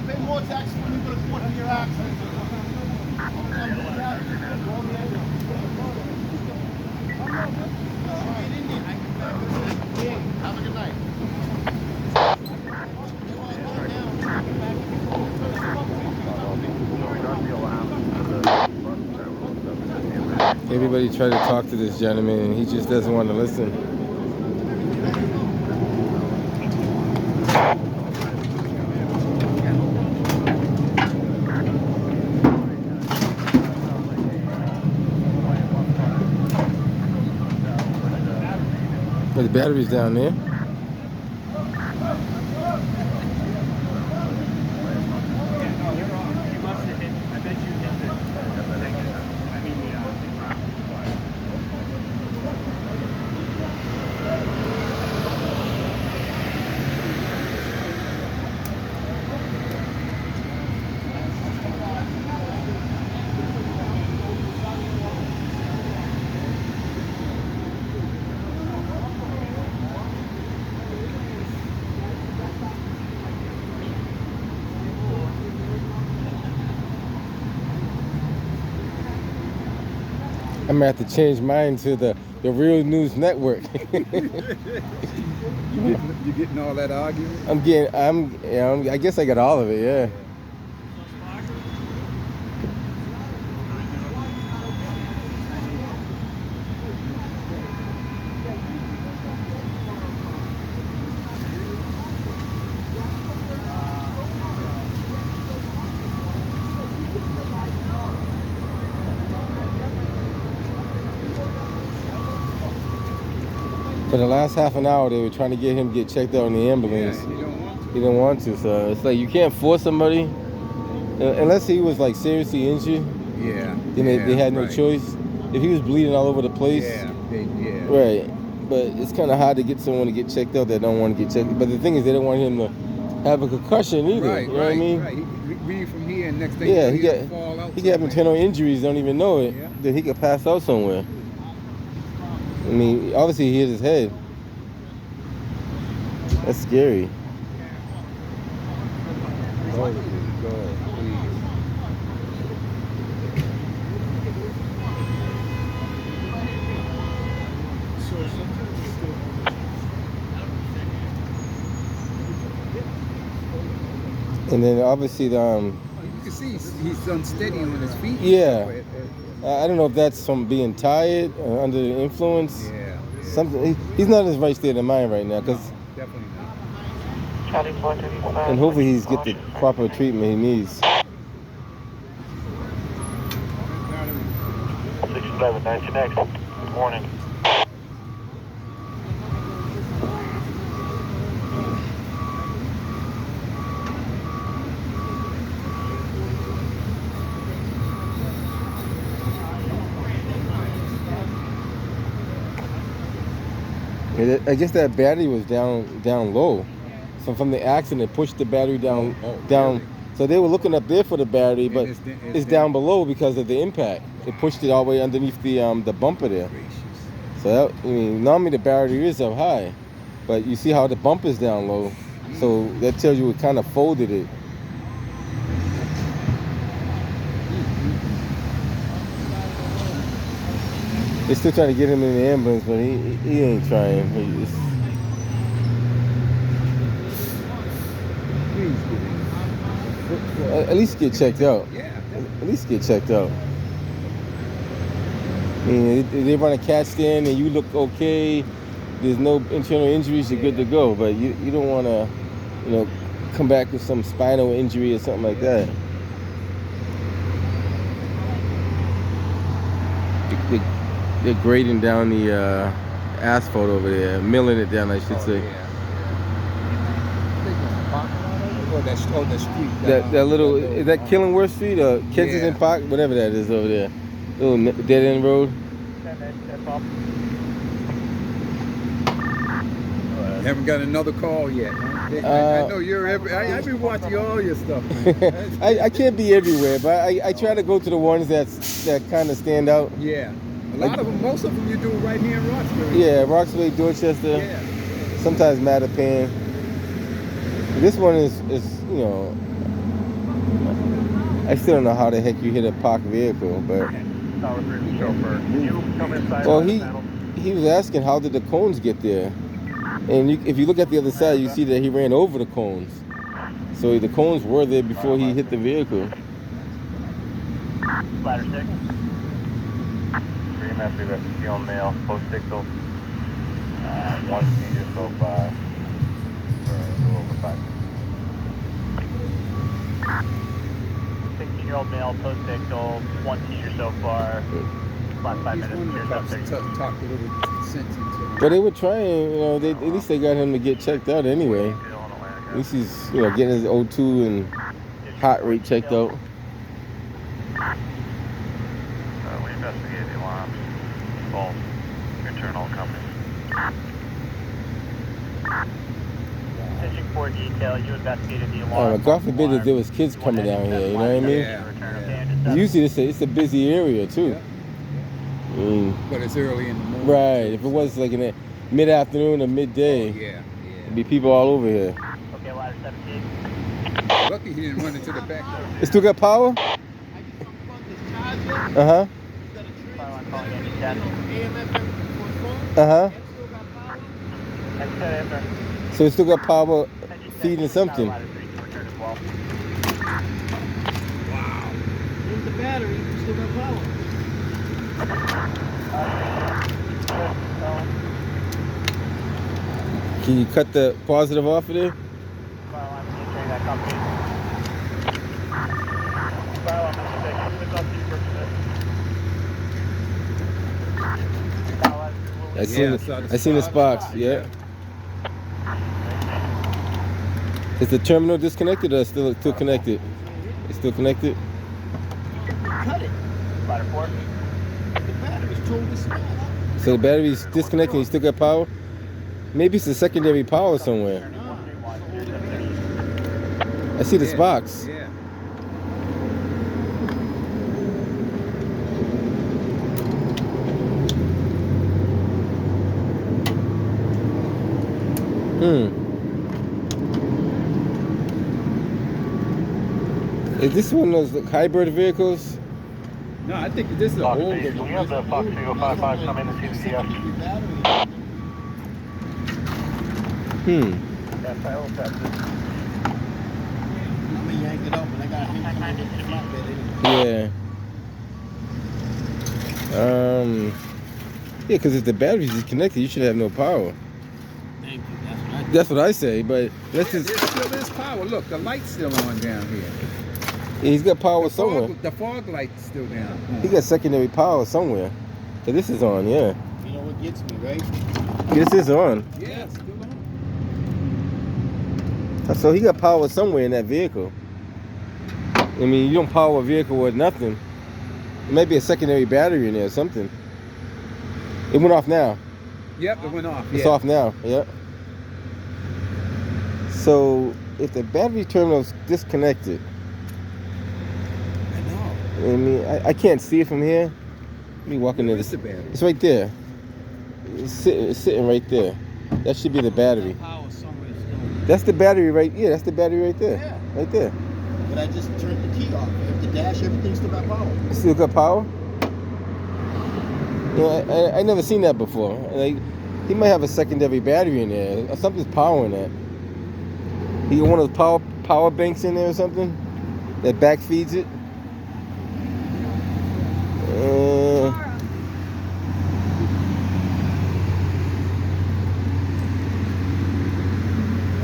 pay more taxes when you go to court for your accident. Have a good night. Everybody try to talk to this gentleman, and he just doesn't want to listen. The battery's down there. You must have hit, I bet you hit the negative. I mean, I'm gonna have to change mine to the Real News Network. You getting all that argument? I guess I got all of it, yeah. For the last half an hour, they were trying to get him to get checked out in the ambulance. Yeah, you don't want to. He didn't want to, so it's like you can't force somebody unless he was like seriously injured. Yeah. Then they had no right. choice. If he was bleeding all over the place, Yeah. right. But it's kind of hard to get someone to get checked out that don't want to get checked. But the thing is, they don't want him to have a concussion either. Right, you know what I mean? Right. He read from here, and next thing Yeah, you know, fall out. he could have somewhere. internal injuries, don't even know it. Yeah. Then he could pass out somewhere. I mean, obviously he hit his head. That's scary. Oh, God, please. And then obviously the You can see he's unsteady on his feet. yeah. I don't know if that's from being tired or under the influence. Yeah. Something. He's not in his right state of mind right now, because Definitely not. Charlie 435. and hopefully he's get the proper treatment he needs. 67, 19X. Good morning. I guess that battery was down low. So from the accident, it pushed the battery down. Really? So they were looking up there for the battery, but it's it's down below because of the impact. It pushed it all the way underneath the bumper there. So that, I mean, normally the battery is up high, but you see how the bumper is down low. So that tells you it kind of folded it. They're still trying to get him in the ambulance, but he ain't trying. He just, at least get checked out. Yeah. At least get checked out. I mean, if they run a CAT scan and you look okay, there's no internal injuries, you're good to go. But you don't want to, come back with some spinal injury or something like that. They're grading down the asphalt over there, milling it down, I should say. The street. That little, is that Killingworth Street or Kensington Park? Whatever that is over there. Little dead end road. Haven't got another call yet. Huh? I know you're I've been watching all your stuff, man. I can't be everywhere, but I try to go to the ones that kind of stand out. Yeah. A lot of them, most of them you do right here in Roxbury. Yeah, Roxbury, Dorchester. Yeah. Sometimes Mattapan. This one is I still don't know how the heck you hit a parked vehicle, but well, he was asking how did the cones get there, and if you look at the other side, you see that he ran over the cones, so the cones were there before he hit the vehicle. Ladder 6. Massive FPL male, post signal, 1 meter so far, a little over 5. 16-year-old male, post signal, 1 seizure so far, last 5 minutes, here's up 30. Talk a little sense into him. But they were trying, at least they got him to get checked out anyway. At least he's, getting his O2 and heart rate checked out. We investigated the alarms, both internal companies. Attention for detail, you investigated the alarm. God forbid if there was kids coming down here, you know what I mean? Yeah. Usually it's a busy area too. I mean, But it's early in the morning. right, if it was like in the mid-afternoon or midday, Yeah. there'd be people all over here. Okay, ladder 17. Lucky he didn't run into the back door. It still got power? Uh-huh. I'm calling any 10. Uh-huh. 10 So it's still got power feeding something. Here's the battery. You still got power. Can you cut the positive off of there? I seen the sparks. Yeah. Is the terminal disconnected or still connected? It's still connected. Cut it. The battery's totally small. So the battery's disconnected. You still got power. Maybe it's a secondary power somewhere. I see the sparks. Yeah. Is this one of those hybrid vehicles? No, I think this is an Fox older East, one. we have the Fox 055 come in to see the CF. Hmm. I'm gonna yank it up, and I got him coming with the flatbed anyway. Yeah. Yeah, because if the battery's disconnected, you should have no power. Thank you. That's what I say, but let's There just. still is power. Look, the light's still on down here. He's got power somewhere. The fog light's still down. He got secondary power somewhere. So this is on, yeah. You know what gets me, right? This is on. Yeah, it's still on. So he got power somewhere in that vehicle. I mean, you don't power a vehicle with nothing. It might be a secondary battery in there or something. It went off now. Yep, it went off. It's Yeah. off now, yeah. So if the battery terminal's disconnected, I know. I mean, I can't see it from here. Let me walk into Where's this. the battery? It's right there. It's sitting right there. That should be the battery. Power somewhere still. That's the battery right. Yeah, that's the battery right there. Yeah. Right there. But I just turned the key off. If the dash, everything still got power. Still got power. Yeah, I never seen that before. Like, he might have a secondary battery in there. Or something's powering that. He got one of those power banks in there or something that back feeds it.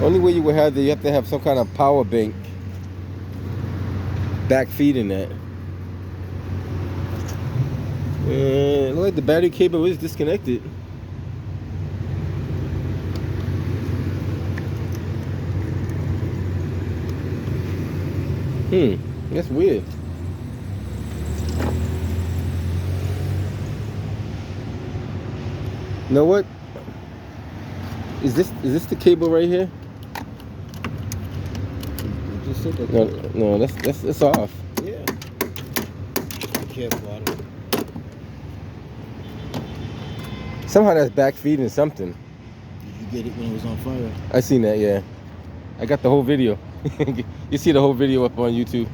Only way you would have that, you have to have some kind of power bank back feeding that. It looks like the battery cable is disconnected. That's weird. You know what? Is this the cable right here? Just said that. No, that's off. Yeah. Be careful out of it. Somehow that's back feeding something. Did you get it when it was on fire? I seen that, yeah. I got the whole video. You see the whole video up on YouTube.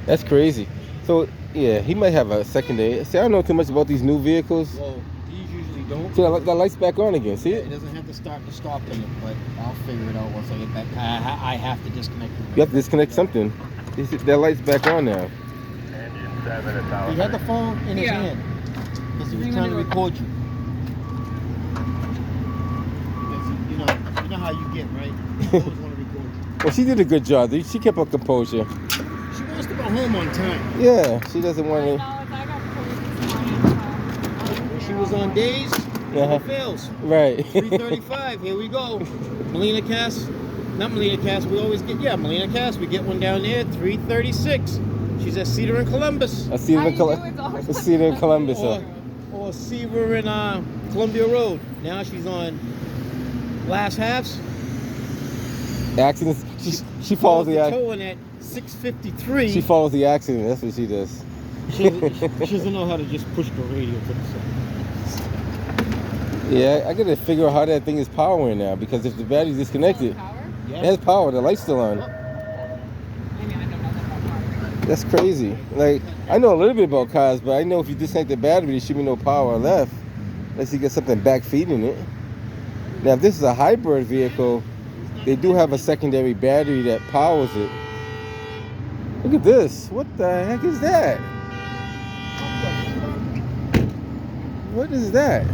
That's crazy. So yeah, he might have a secondary. See, I don't know too much about these new vehicles. Well, these usually don't. See, that light's back on again. See It it? doesn't have to start to stop in it, but I'll figure it out once I get back. I have to disconnect it. You have to disconnect something. That light's back on now. Engine 7 at Tower He had the phone in his Yeah. hand because he was trying to record you. Because you know how you get, right? You always want to record you. Well, she did a good job. She kept her composure. She wants to go home on time. Yeah, she doesn't want I to. know, I got pulled this morning, When she was on days, Uh-huh. it fails. Right. 3:35. Here we go. Melina Cass. Not Melina Cass. We always get Melina Cass. We get one down there. 3:36. She's at Cedar in Columbus. I see her in Columbus. Or Cedar in Columbia Road. Now she's on Last Halves. Accidents. She follows the accident. towing at 6:53. She follows the accident. That's what she does. She doesn't know how to just push the radio to the side. Yeah, I gotta figure out how that thing is powering now, because if the battery's disconnected, power? it has power. The light's still on. I mean, I don't know that about power. That's crazy. Like, I know a little bit about cars, but I know if you disconnect the battery, there should be no power left, unless you get something back feeding it. Now, if this is a hybrid vehicle, they do have a secondary battery that powers it. Look at this. What the heck is that? What is that?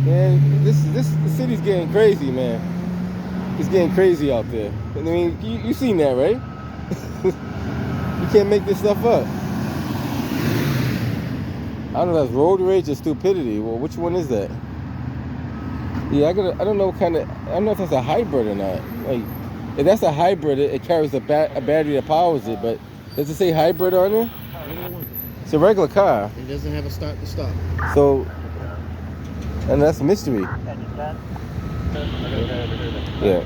Man, the city's getting crazy, man. It's getting crazy out there. I mean, you seen that, right? You can't make this stuff up. I don't know if that's road rage or stupidity. Well, which one is that? Yeah, I don't know I don't know if that's a hybrid or not. Like, if that's a hybrid, it carries a battery that powers it. But does it say hybrid on it? It's a regular car. It doesn't have a start to stop. So, and that's a mystery. Yeah.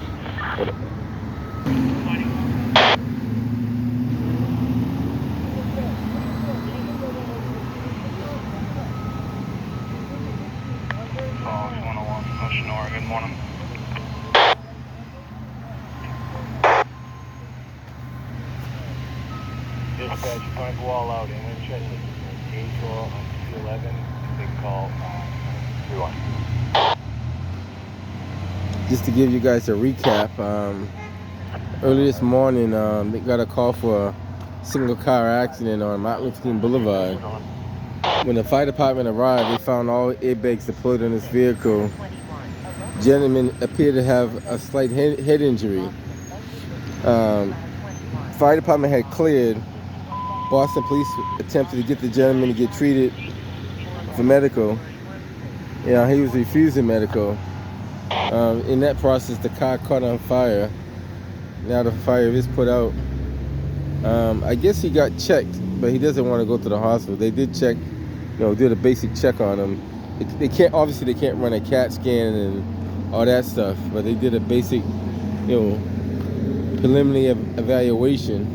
Good morning. Dispatch, find the wall out in Winchester. Gauge wall on 211. Big call 31. Just to give you guys a recap, early this morning, they got a call for a single car accident on Martin Luther King Boulevard. When the fire department arrived, they found all airbags deployed on this vehicle. Gentleman appeared to have a slight head injury. Fire department had cleared. Boston police attempted to get the gentleman to get treated for medical. Yeah, he was refusing medical. In that process, the car caught on fire. Now the fire is put out. I guess he got checked, but he doesn't want to go to the hospital. They did check, did a basic check on him. They can't run a CAT scan and all that stuff, but they did a basic, preliminary evaluation.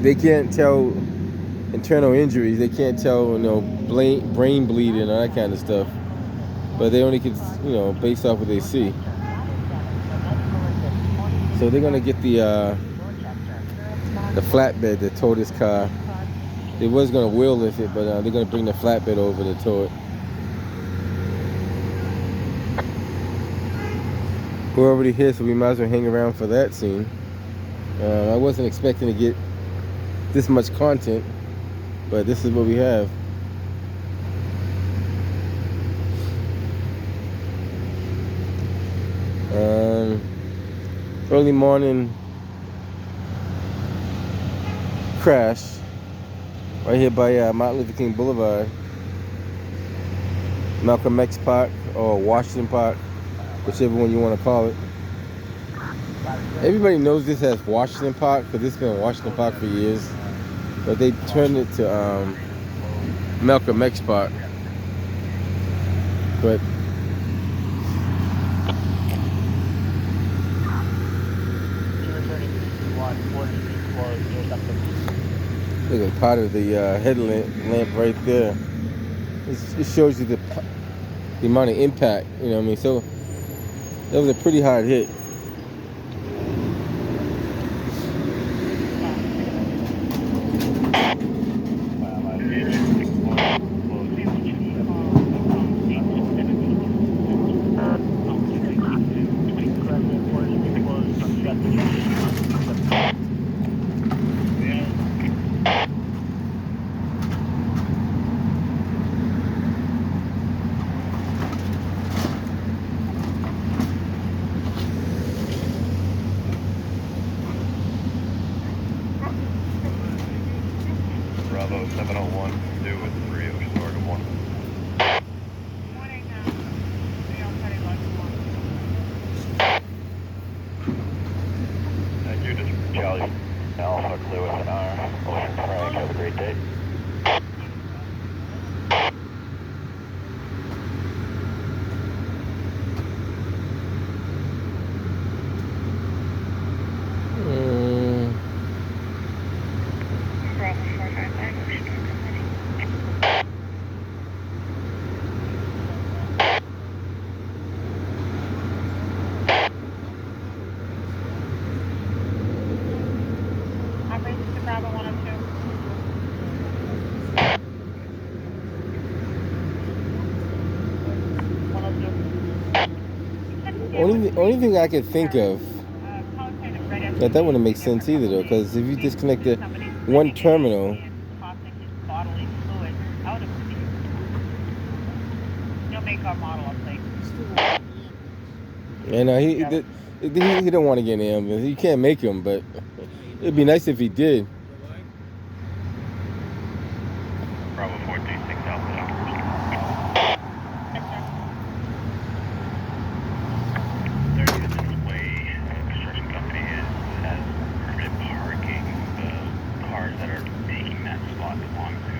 They can't tell internal injuries. They can't tell, brain bleeding and all that kind of stuff. But they only can, based off what they see. So they're gonna get the flatbed that towed this car. They was gonna wheel lift it, but they're gonna bring the flatbed over to tow it. We're already here, so we might as well hang around for that scene. I wasn't expecting to get this much content, but this is what we have. Early morning crash right here by Martin Luther King Boulevard, Malcolm X Park or Washington Park, whichever one you want to call it. Everybody knows this as Washington Park because it's been Washington Park for years, but they turned it to Malcolm X Park. But look at part of the headlamp right there. It shows you the amount of impact, So that was a pretty hard hit. Bravo 701, due with 3 Ocean Oregon 1. Thank you, District Charlie. Alpha Clear with an R. Ocean Frank, have a great day. Only thing I could think of that wouldn't make sense either though, because if you disconnect the one terminal, and he don't want to get in the ambulance. You can't make him, but it'd be nice if he did. Bravo 436 Alpha. Construction company has permitted parking. The cars that are taking that spot belong to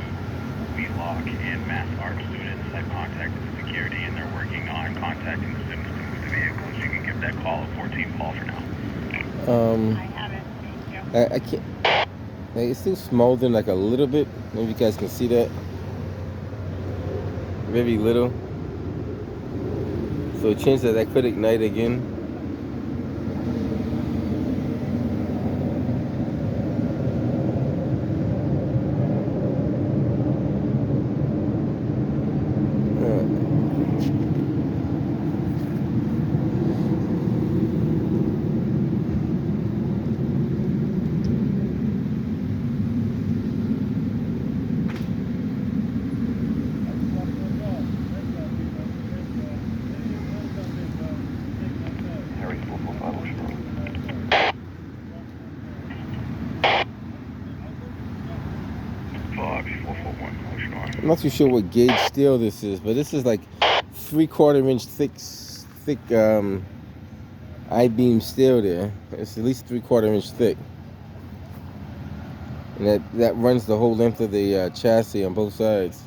Wheelock and Mass Art students. I've contacted the security and they're working on contacting the students to move the vehicles. You can give that call at 14 Paul for now. I have it. Thank you. I can't. Like, it's still smoldering like a little bit. Maybe you guys can see that. Very little. So a chance that could ignite again. I'm not too sure what gauge steel this is, but this is like 3/4 inch thick I-beam steel there. It's at least 3/4 inch thick. And that runs the whole length of the chassis on both sides.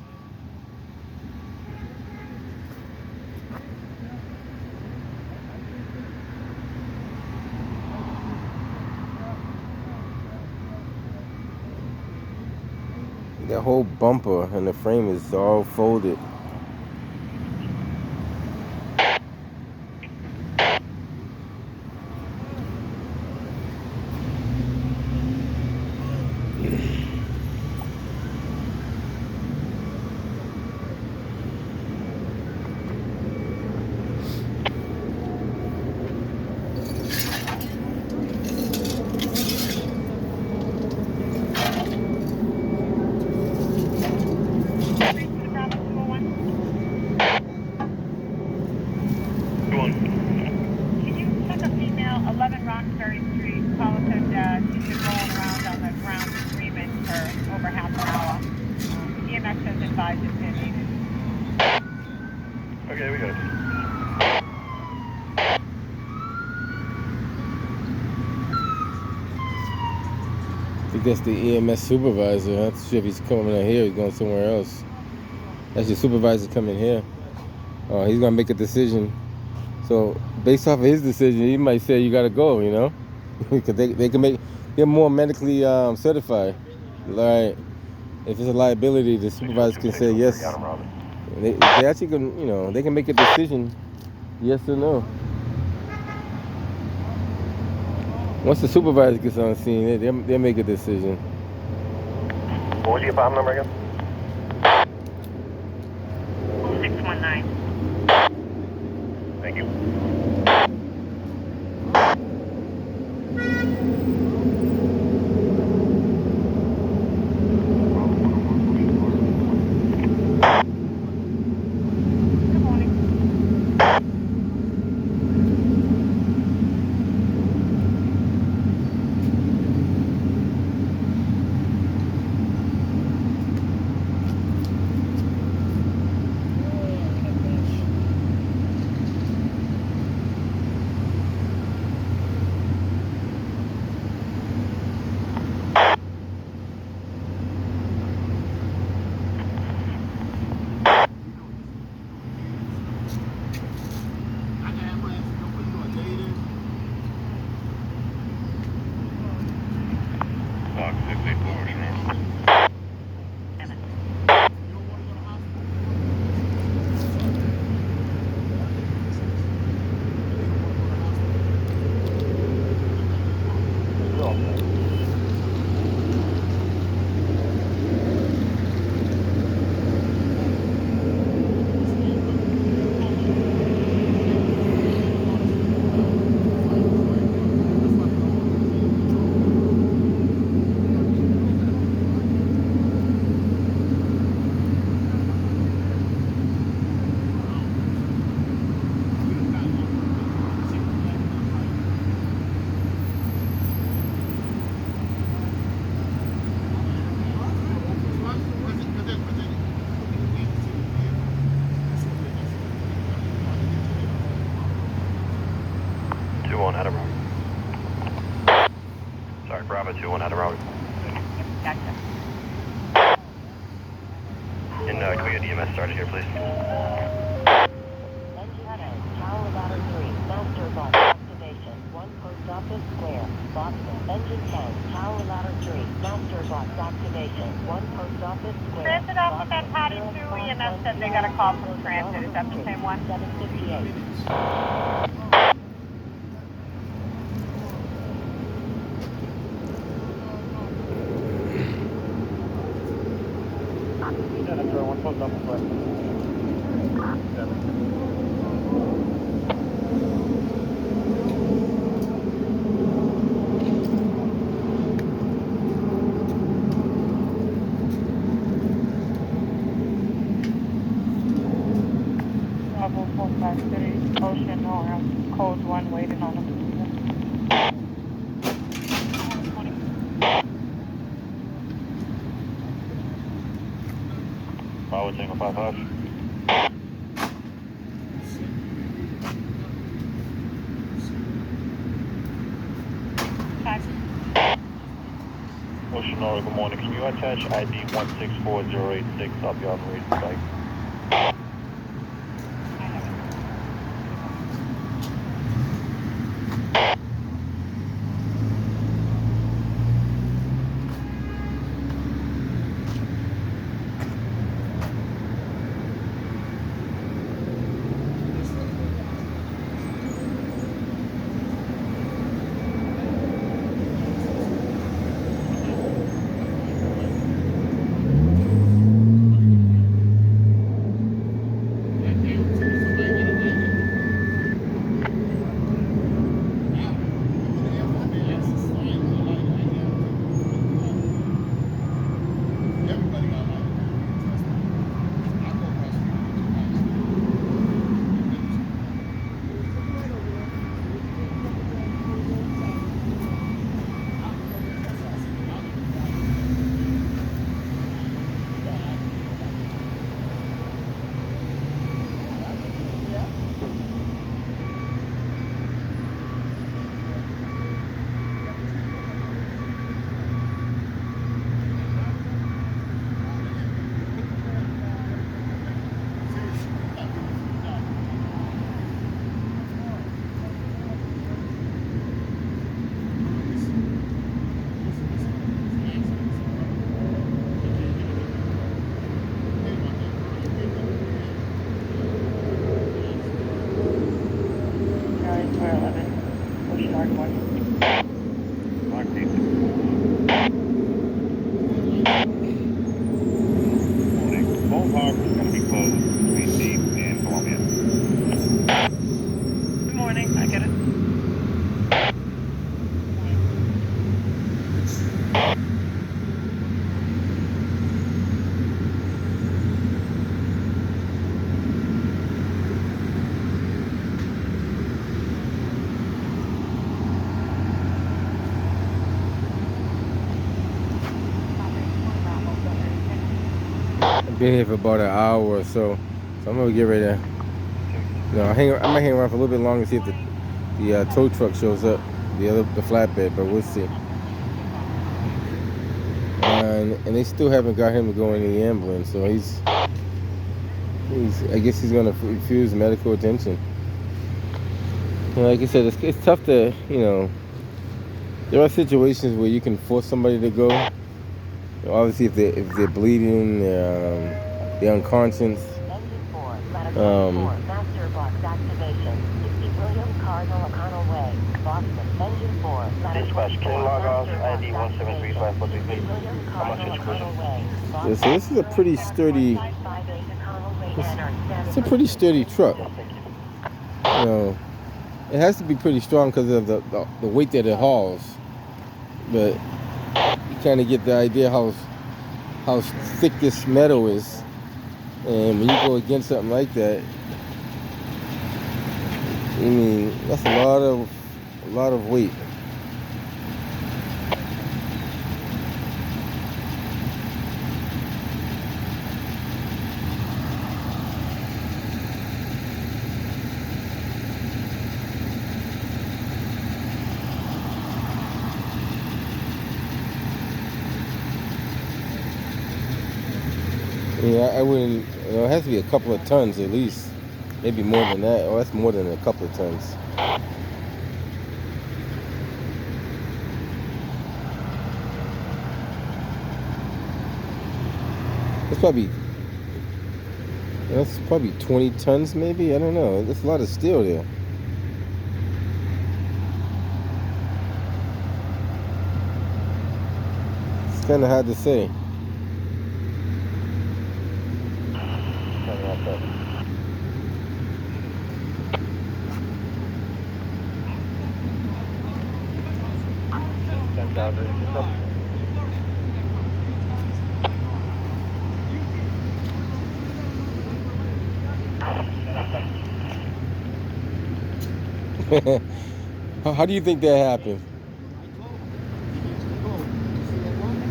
The whole bumper and the frame is all folded. Okay, we got it. I think that's the EMS supervisor. I'm not sure if he's coming in here or he's going somewhere else. That's your supervisor coming here. He's gonna make a decision. So based off of his decision, he might say you gotta go, you know? Because they can make, they're more medically certified. Like, if it's a liability, the supervisor can say yes. They actually can, you know, they can make a decision, yes or no. Once the supervisor gets on the scene, they'll make a decision. What was your bomb number again? 619. Thank you. 721 Adam Road. Gotcha. And can we get EMS started here, please? Tower ladder 3, master box activation, 1 post office square, Boston. Engine 10, tower ladder 3, master box activation, 1 post office square. Transit Alphabet Patty 2 EMS said they got a call from Transit. Is that the same one? 758. One post office square. 453 Ocean or Code 1 waiting on them. Power Tango 55. Ocean Aura, good morning. Can you attach ID 164086? I'll be on the way to site. Boulevard is going to be closed between Deep and Columbia. Good morning. I get it. Been here for about an hour or so, so I'm gonna get ready to, I might hang around for a little bit longer to see if the tow truck shows up, the flatbed, but we'll see. And they still haven't got him to go in the ambulance, so he's I guess he's gonna refuse medical attention. Like I said, it's tough to, there are situations where you can force somebody to go. Obviously, if they're bleeding, they're unconscious. Engine 4, ladder 4, master box activation, 60 William Cardinal O'Connell Way, Boston. Engine 4, ladder Dispatch, 4, can you log off master box ID activation, 1735433? 60 William How much Cardinal is cruising? O'Connell Way, So Boston. this is a pretty sturdy, 558 O'Connell Way, Anarch, it's a pretty sturdy truck. Yes, thank you. It has to be pretty strong because of the weight that it hauls. But you kind of get the idea how thick this metal is, and when you go against something like that, I mean, that's a lot of weight. Yeah, I wouldn't. It has to be a couple of tons at least. Maybe more than that. Oh, that's more than a couple of tons. That's probably 20 tons, maybe. I don't know. There's a lot of steel there. It's kind of hard to say. How do you think that happened?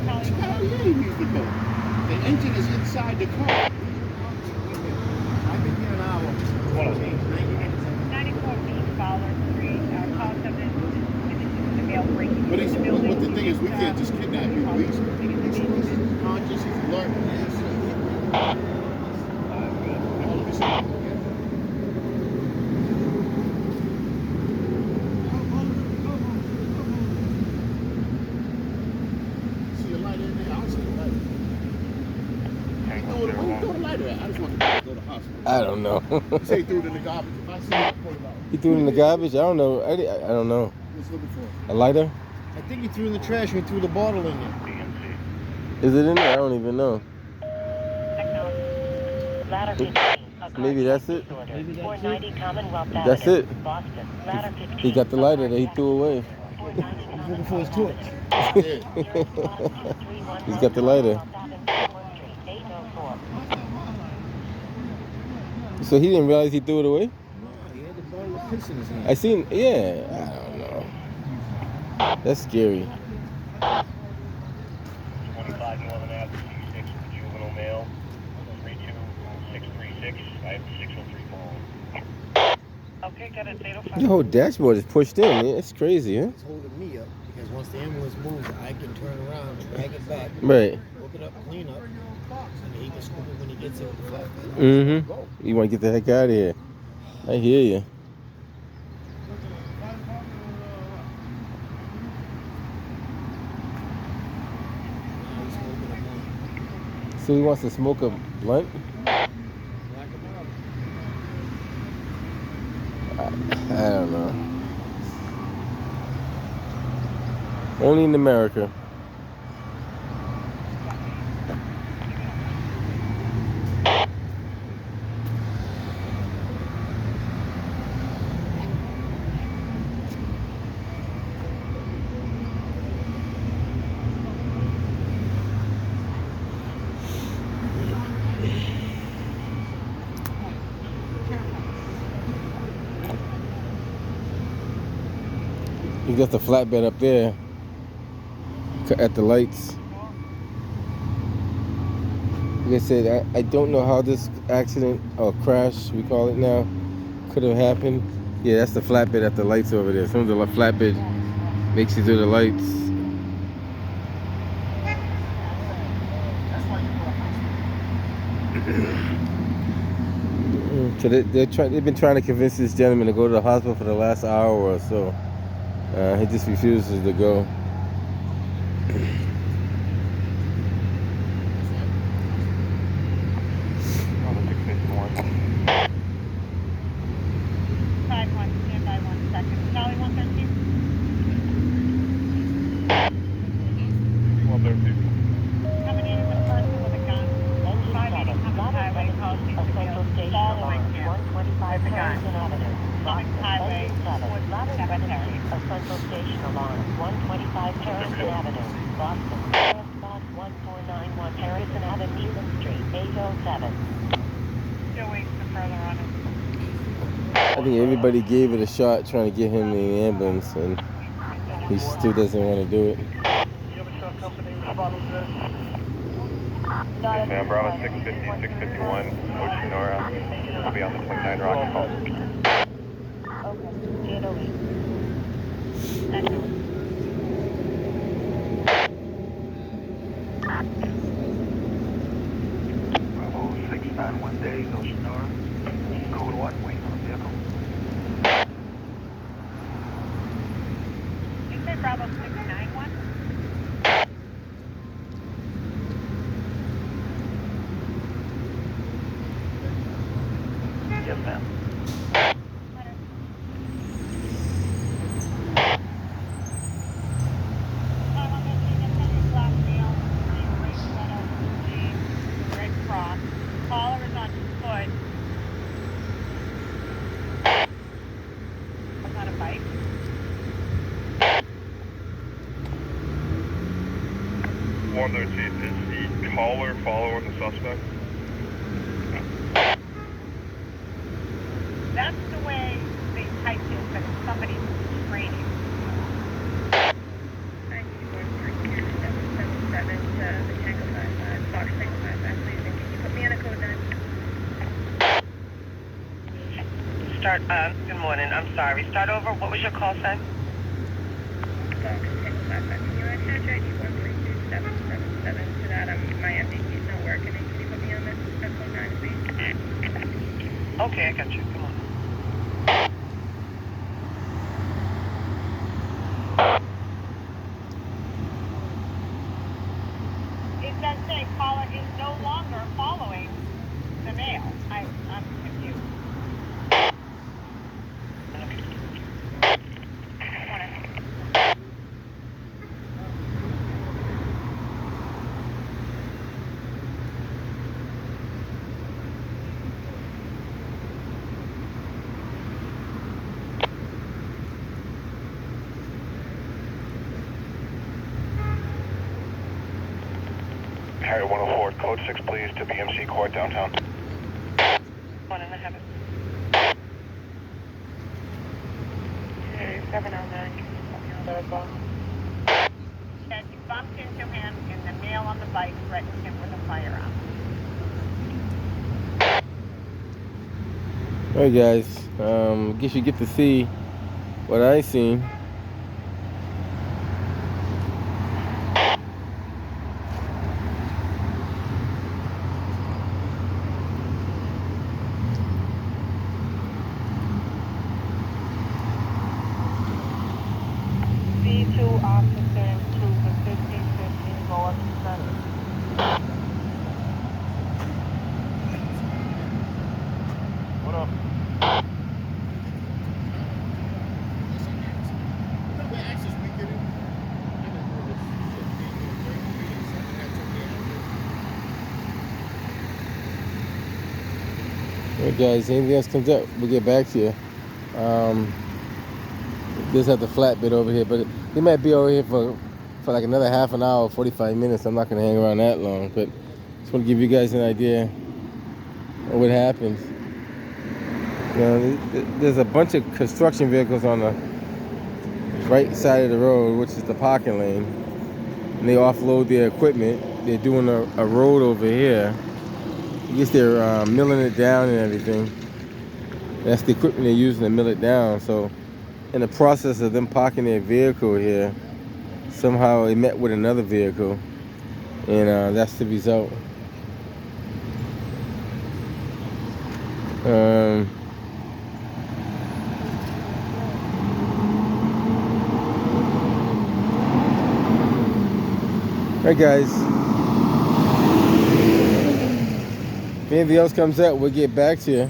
Hell yeah, he needs to go. The engine is inside the car. I've been here an hour. 94 feet, Fowler Street, call 7 the mail breaking But into the building. the thing is, we can't just kidnap you. He's conscious, he's alert. See a lighter in there? I don't see a lighter. Where you throw the lighter at? I just want to go to the hospital. I don't know. You say he threw it in the garbage. If I see it, I'll pull it out. He threw it in the garbage? I don't know. I don't know. What's looking for? A lighter? I think he threw in the trash when he threw the bottle in there. Is it in there? I don't even know. Ladder 15. Maybe that's it. 490 Commonwealth That's Avenue, it. Boston. Ladder 15. He got the lighter that he threw away. He's looking for his torch. He's got the lighter. So he didn't realize he threw it away? He had the bottle of piss in his hand. I seen, yeah, I don't know. That's scary. 25 Northern Avenue, 6 juvenile male, 32636. I have 603 phone. Okay, got it, 805. Your whole dashboard is pushed in. Man. It's crazy, huh? It's holding me up because once the ambulance moves, I can turn around, drag it back, Right. hook it up, clean up, and he can scoop it when he gets it with the flatbed. Mm-hmm. You want to get the heck out of here. I hear you. Now he's smoking a blunt. So he wants to smoke a blunt? I don't know. Only in America. You got the flatbed up there at the lights. Like I said, I don't know how this accident or crash, we call it now, could have happened. Yeah, that's the flatbed at the lights over there. Some of the flatbed makes you do the lights. So they've been trying to convince this gentleman to go to the hospital for the last hour or so. He just refuses to go. Stand by 1 second. Charlie 113. 113. Coming in as a person with a gun. 580 Cummins Highway, call Central Station following Alarm, him. 125 With a gun. Harrison Avenue, Cummins Highway, Boston. towards the Ladder cemetery. 17, a Central Station Alarm, 125 Harrison Avenue, Boston. Spot 1491 Harrison Avenue, Newland Street, 807. Still waiting for further on it. I think everybody gave it a shot trying to get him in the ambulance, and he still doesn't want to do it. Yes, ma'am. Bravo 650, 651, Ocean Nora. I'll be on the 29 Rock call. Okay, 808. bike. Is the caller following the suspect? That's the way they typed it, but it's somebody's training. 777 to the Tango 55, Fox Tango 55, please. And can you put me on a code 9? Good morning, I'm sorry. Start over. What was your call sign? Fox Tango 55. Can you attach ID 132777 to that? My MDT is not working. And can you put me on that code 9, please? Okay, I got you. Come on. It does say caller is no longer following the mail. I'm confused. Harry 104, code 6 please to BMC Court downtown. 1 and a half. Okay, 709. Can you put me on that ball? And you bumped into him, and the male on the bike threatened him with a firearm. Alright guys, guess you get to see what I seen. B2 officer to the 1515 North Center. What up? Alright guys, anything else comes up, we'll get back to you. Just have the flatbed over here, but he might be over here for like another half an hour, 45 minutes. I'm not gonna hang around that long, but just want to give you guys an idea of what happens. You know, there's a bunch of construction vehicles on the right side of the road, which is the parking lane, and they offload their equipment. They're doing a road over here. I guess they're milling it down and everything. That's the equipment they're using to mill it down. So in the process of them parking their vehicle here, somehow they met with another vehicle, and that's the result. Alright guys, if anything else comes up, we'll get back to you,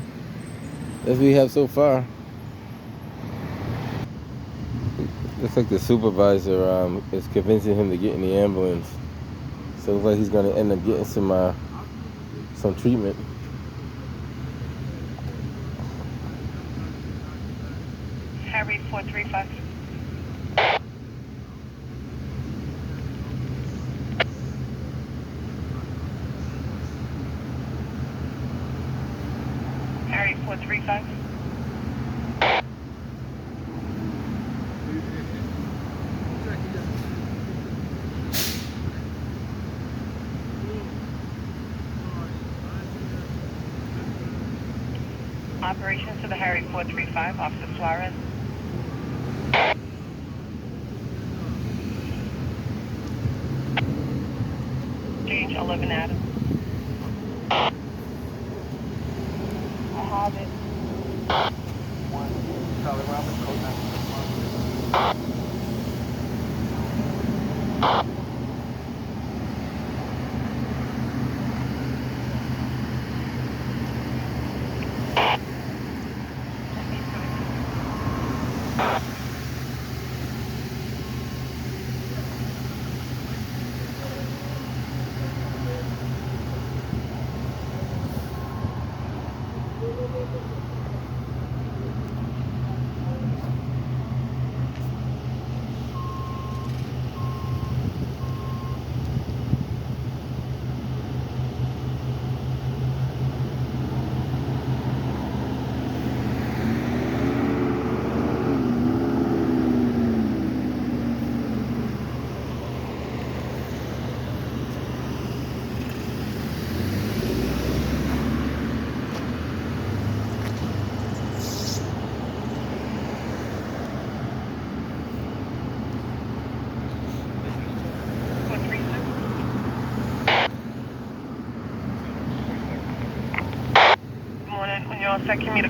as we have so far. Looks like the supervisor is convincing him to get in the ambulance. So it looks like he's going to end up getting some treatment. Harry 435. Harry 435. Operations to the Harry 435, Officer Suarez. Change 11 Adams. I have it. Charlie Robert, code 9.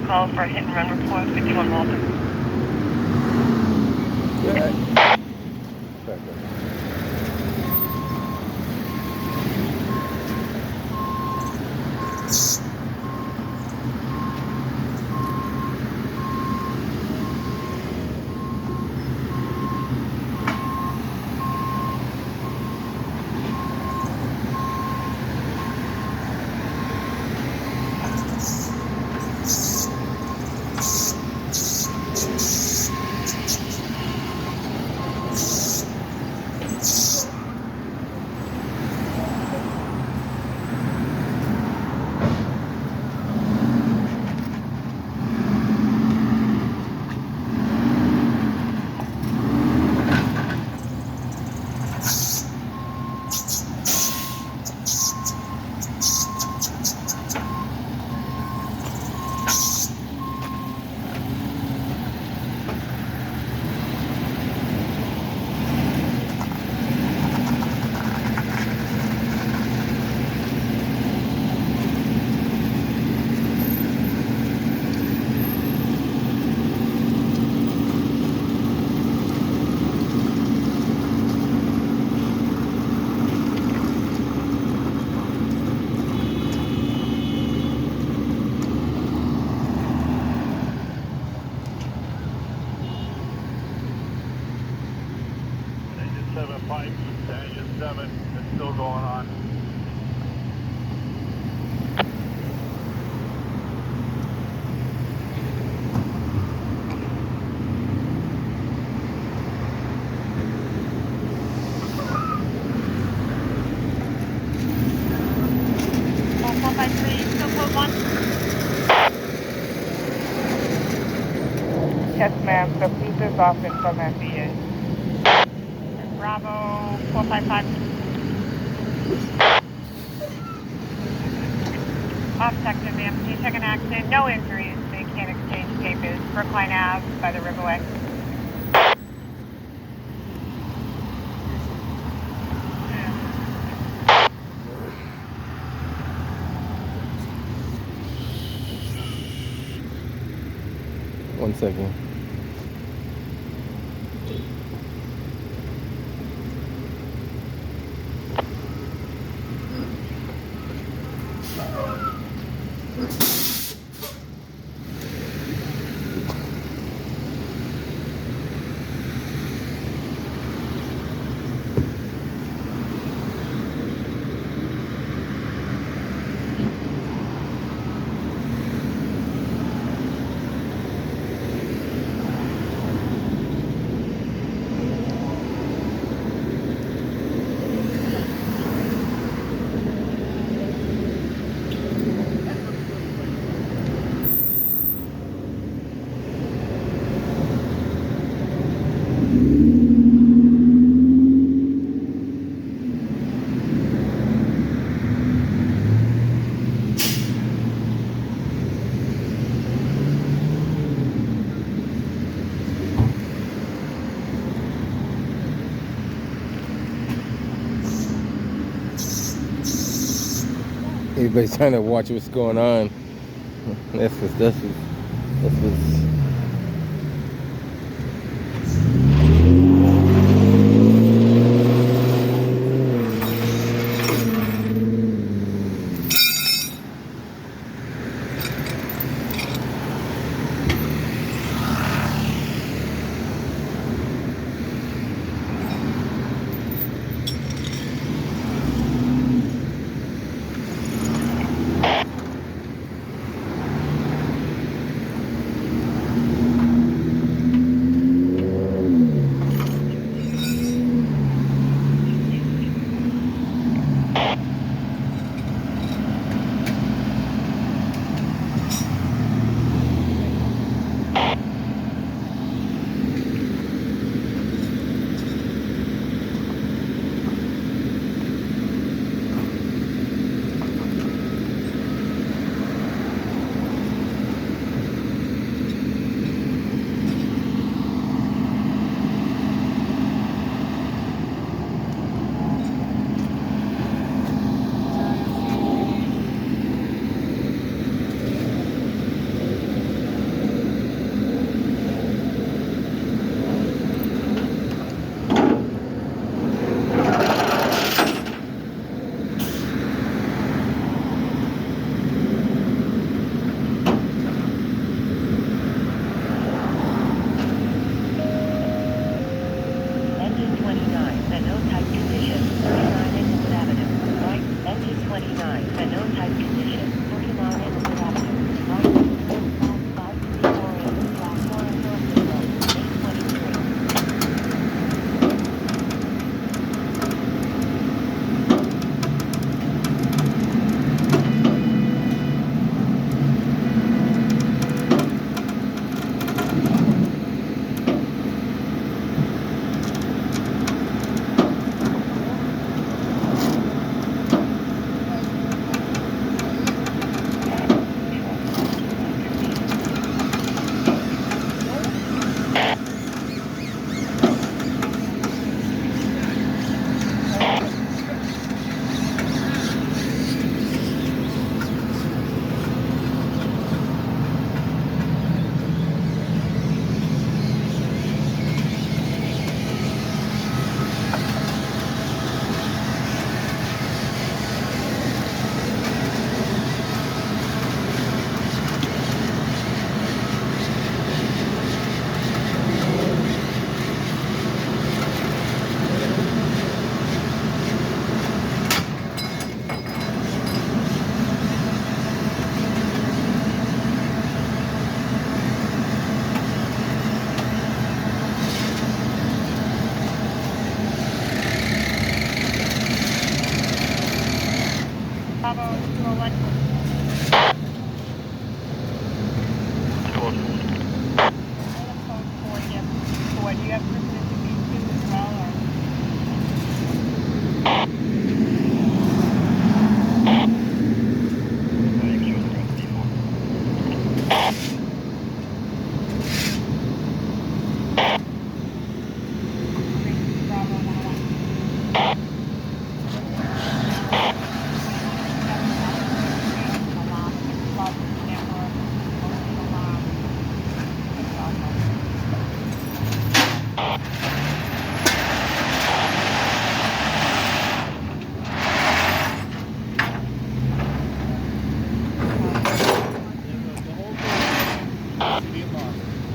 Call for a hit and run report, 51 Walton. Yeah. Engine 7 pipes, engine 7, it's still going on. Yes, ma'am. The police is off in from MBA. Bravo 455. Off section, ma'am. Can you check an accident? No injuries. They can't exchange papers. Brookline Ave by the Riverway. One second. Everybody's trying to watch what's going on. That's what's. do you have permission to be too as well, or? Bravo 101.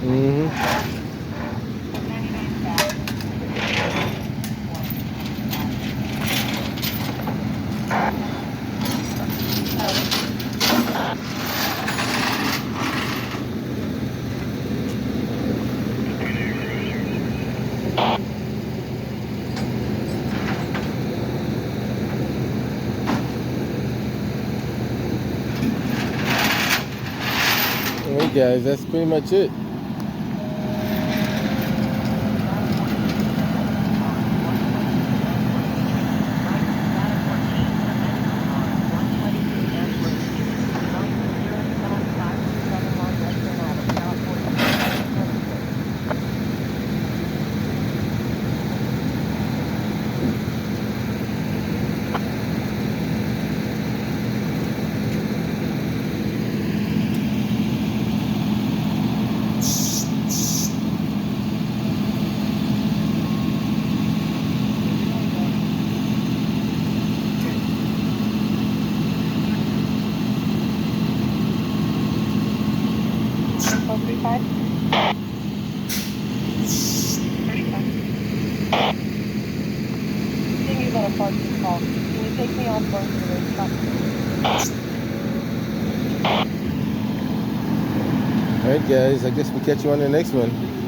Mm-hmm. Alright guys, that's pretty much it. Can you take me off both of the racetrack? Alright guys, I guess we'll catch you on the next one.